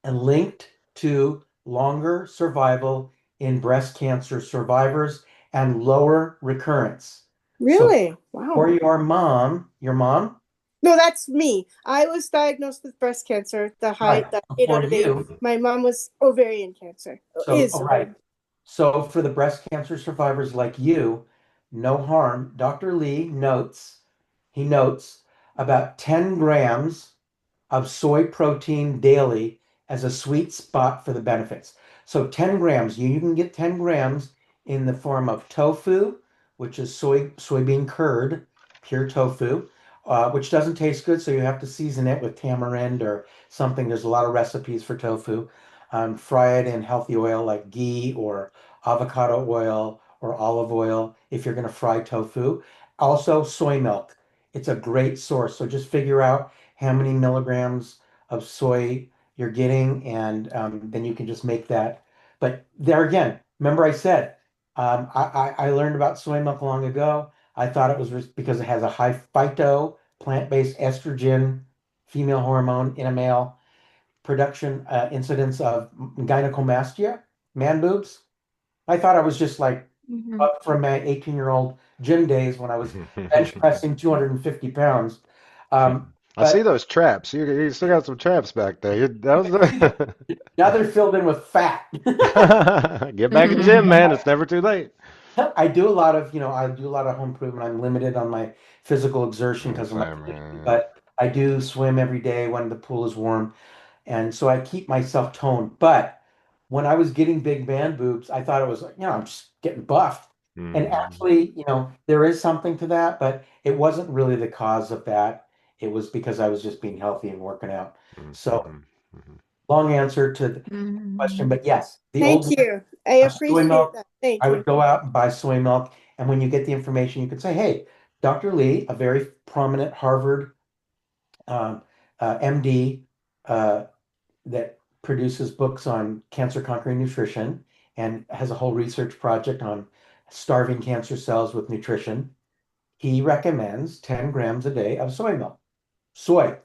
and linked to longer survival in breast cancer survivors and lower recurrence. So Really? Wow. for your mom, No, that's me. I was diagnosed with breast cancer, right, the 8 for out of 8. you, My mom was ovarian cancer. so, Is all right. ovarian. So for the breast cancer survivors like you, no harm. Dr. Lee he notes about 10 grams of soy protein daily as a sweet spot for the benefits. So 10 grams, you can get 10 grams in the form of tofu, which is soybean curd, pure tofu, which doesn't taste good, so you have to season it with tamarind or something. There's a lot of recipes for tofu. Fry it in healthy oil like ghee or avocado oil or olive oil if you're going to fry tofu. Also, soy milk. It's a great source. So just figure out how many milligrams of soy you're getting, and then you can just make that. But there again, remember I said I learned about soy milk long ago. I thought it was because it has a high phyto plant-based estrogen, female hormone in a male, production incidence of gynecomastia, man boobs. I thought I was just like Mhm. up from my 18-year-old gym days when I was bench pressing 250 pounds. I see But those traps. You still got some traps back there. That was now they're filled in with fat. Get back in the gym, man. It's never too late. I do a lot of, I do a lot of home improvement. I'm limited on my physical exertion because of my Same, condition, man. but I do swim every day when the pool is warm. And so I keep myself toned. But when I was getting big man boobs, I thought it was like, I'm just getting buffed. And Mm-hmm. actually, there is something to that, but it wasn't really the cause of that. It was because I was just being healthy and working out. So Mm-hmm. Mm-hmm. long answer to the question, Mhm. but yes, the Thank old you. I of soy appreciate milk, that. Thank I you. would go out and buy soy milk. And when you get the information, you could say, hey, Dr. Lee, a very prominent Harvard um, MD uh, that produces books on cancer conquering nutrition and has a whole research project on starving cancer cells with nutrition. He recommends 10 grams a day of soy milk. Soy,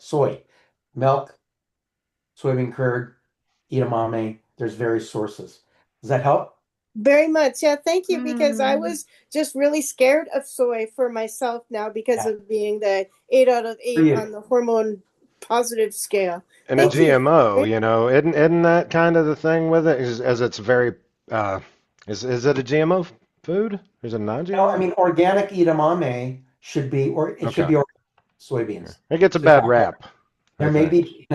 milk, soybean curd, edamame. There's various sources. Does that help? Very much. Yeah, thank you because I Mm. was just really scared of soy for myself now because Yeah. of being the 8 out of For 8 you. on the hormone positive scale. And a Thank you. GMO, isn't that kind of the thing with it? As it's very, uh, is it a GMO food? Is it No, I non-GMO? mean organic edamame should be, or it should Okay. be organic soybeans. It gets a So you bad have to, rap, I there may think. be,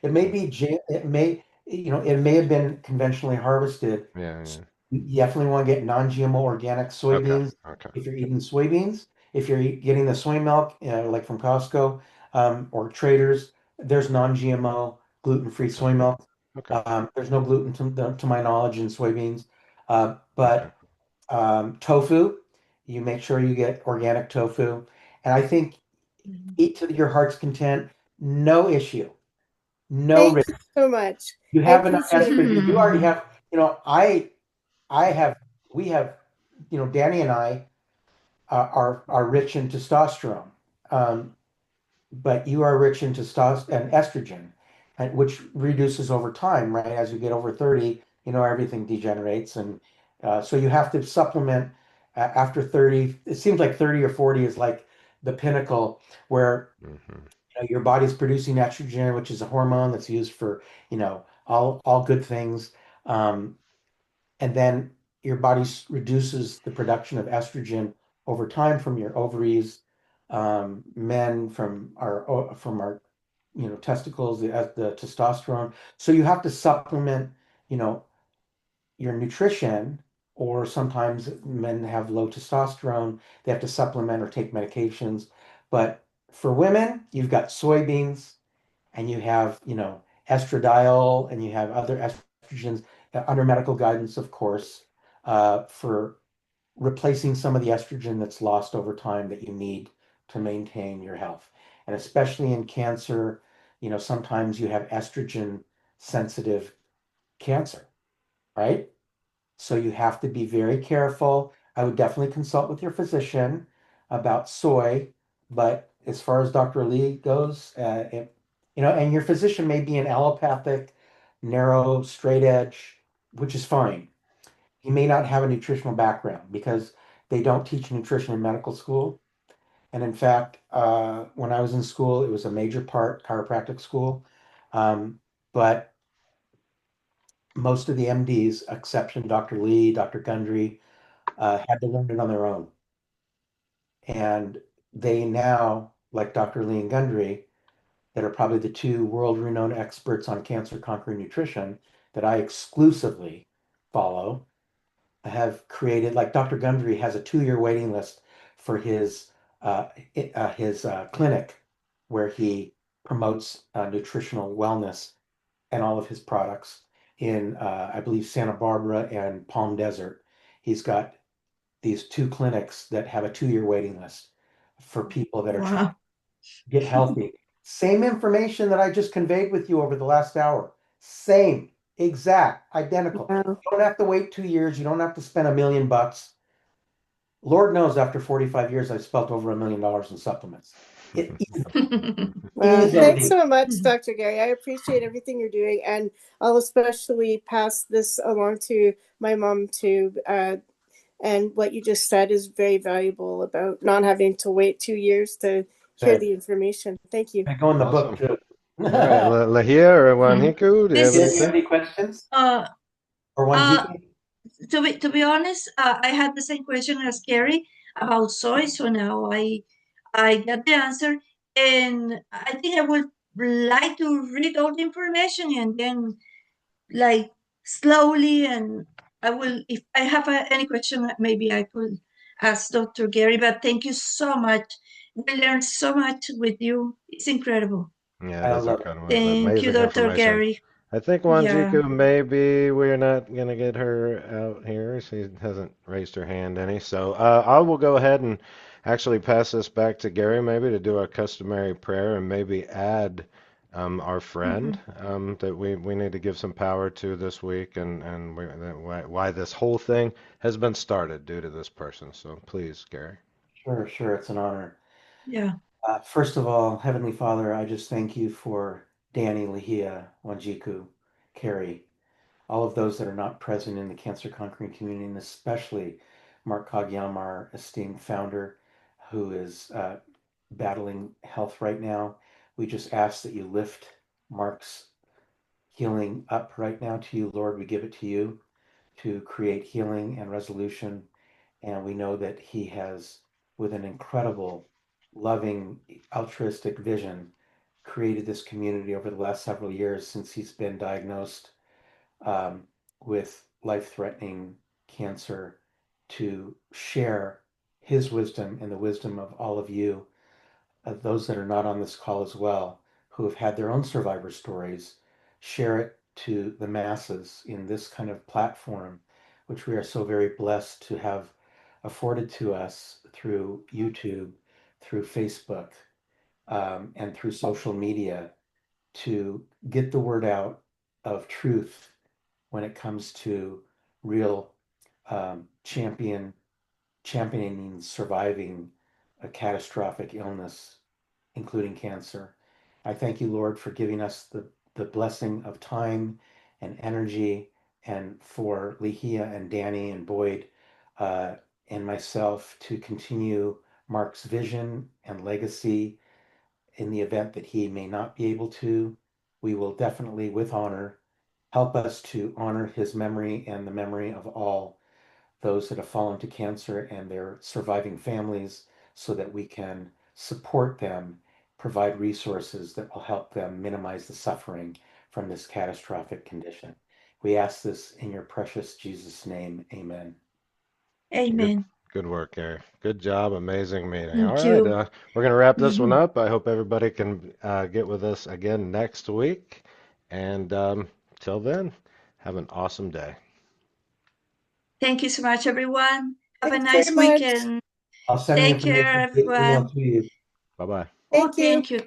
it may be, it may, it may have been conventionally harvested. Yeah, So yeah. you definitely want to get non-GMO organic Okay, soybeans okay, if you're eating soybeans. If you're getting the soy milk, like from Costco, or Traders, there's non-GMO gluten-free okay, soy milk. okay, There's no gluten to my knowledge in soybeans. okay. But tofu, you make sure you get organic tofu. And I think eat to your heart's content, no issue, no Thank risk. you so much. You I have enough appreciate it. estrogen. You already have, I have, we have, Danny and I are rich in testosterone, um, but you are rich in testosterone and estrogen, and which reduces over time, right? As you get over 30, everything degenerates, and so you have to supplement after 30. It seems like 30 or 40 is like the pinnacle where Hmm. your body's producing estrogen, which is a hormone that's used for, all good things. Um, and then your body reduces the production of estrogen over time from your ovaries, men from our testicles, the testosterone. So you have to supplement, you know, your nutrition, or sometimes men have low testosterone. They have to supplement or take medications. But for women, you've got soybeans and you have, estradiol and you have other estrogens under medical guidance, of course, for replacing some of the estrogen that's lost over time that you need to maintain your health. And especially in cancer, sometimes you have estrogen sensitive cancer, right? So you have to be very careful. I would definitely consult with your physician about soy, but as far as Dr. Lee goes, and your physician may be an allopathic, narrow, straight edge, which is fine. He may not have a nutritional background because they don't teach nutrition in medical school. And in fact, when I was in school, it was a major part, chiropractic school. Um, but most of the MDs, exception Dr. Lee, Dr. Gundry, had to learn it on their own. And they now, like Dr. Lee and Gundry, that are probably the two world-renowned experts on cancer conquering nutrition that I exclusively follow, have created, like Dr. Gundry has a 2-year waiting list for his clinic where he promotes nutritional wellness and all of his products in, I believe, Santa Barbara and Palm Desert. He's got these 2 clinics that have a 2-year waiting list for people that are trying Wow. to get healthy. Same information that I just conveyed with you over the last hour. Same, exact, identical. Wow. You don't have to wait 2 years. You don't have to spend $1 million. Lord knows, after 45 years, I've spent over $1 million in supplements. It Wow. Thanks easily. so much, Dr. Gary. I appreciate everything you're doing, and I'll especially pass this along to my mom too. And what you just said is very valuable about not having to wait 2 years to hear Said, the information. Thank you. I go in the book Awesome. too. All right, Lahia or Wanhiku, do you have Do This you have anything? any questions? uh Or uh Wanjiko? to be honest, I had the same question as Gary about soy, so now I got the answer, and I think I would like to read all the information and then like slowly, and I will, if I have any question, maybe I could ask Dr. Gary. But thank you so much. We learned so much with you. It's incredible. Yeah, it I is love it. incredible. Thank you, Amazing Dr. information. Gary. I think Yeah. Wanjiku, maybe we're not gonna get her out here. She hasn't raised her hand any. So I will go ahead and actually pass this back to Gary, maybe to do our customary prayer and maybe add our friend Mhm. that we need to give some power to this week, and why this whole thing has been started due to this person. So please, Gary. Sure, sure. It's an honor. Yeah. First of all, Heavenly Father, I just thank you for Danny, Lahia, Wanjiku, Carrie, all of those that are not present in the cancer conquering community, and especially Mark Kagyam, our esteemed founder, who is battling health right now. We just ask that you lift Mark's healing up right now to you, Lord. We give it to you to create healing and resolution. And we know that he has, with an incredible, loving, altruistic vision, created this community over the last several years since he's been diagnosed with life-threatening cancer, to share his wisdom and the wisdom of all of you, those that are not on this call as well, who have had their own survivor stories, share it to the masses in this kind of platform, which we are so very blessed to have afforded to us through YouTube, through Facebook, and through social media, to get the word out of truth when it comes to real championing surviving a catastrophic illness, including cancer. I thank you, Lord, for giving us the blessing of time and energy, and for Lehia and Danny and Boyd and myself to continue Mark's vision and legacy. In the event that he may not be able to, we will definitely, with honor, help us to honor his memory and the memory of all those that have fallen to cancer and their surviving families, so that we can support them, provide resources that will help them minimize the suffering from this catastrophic condition. We ask this in your precious Jesus' name. Amen. Good, Amen. good work, Gary. Good job. Amazing meeting. All Thank right, you. we're going to wrap this one up. I hope everybody can get with us again next week. And till then, have an awesome day. Thank you so much, everyone. Have a Thanks nice very much. weekend. I'll send the Take care, information via email everyone. to you. Bye bye. Oh, Thank you. thank you.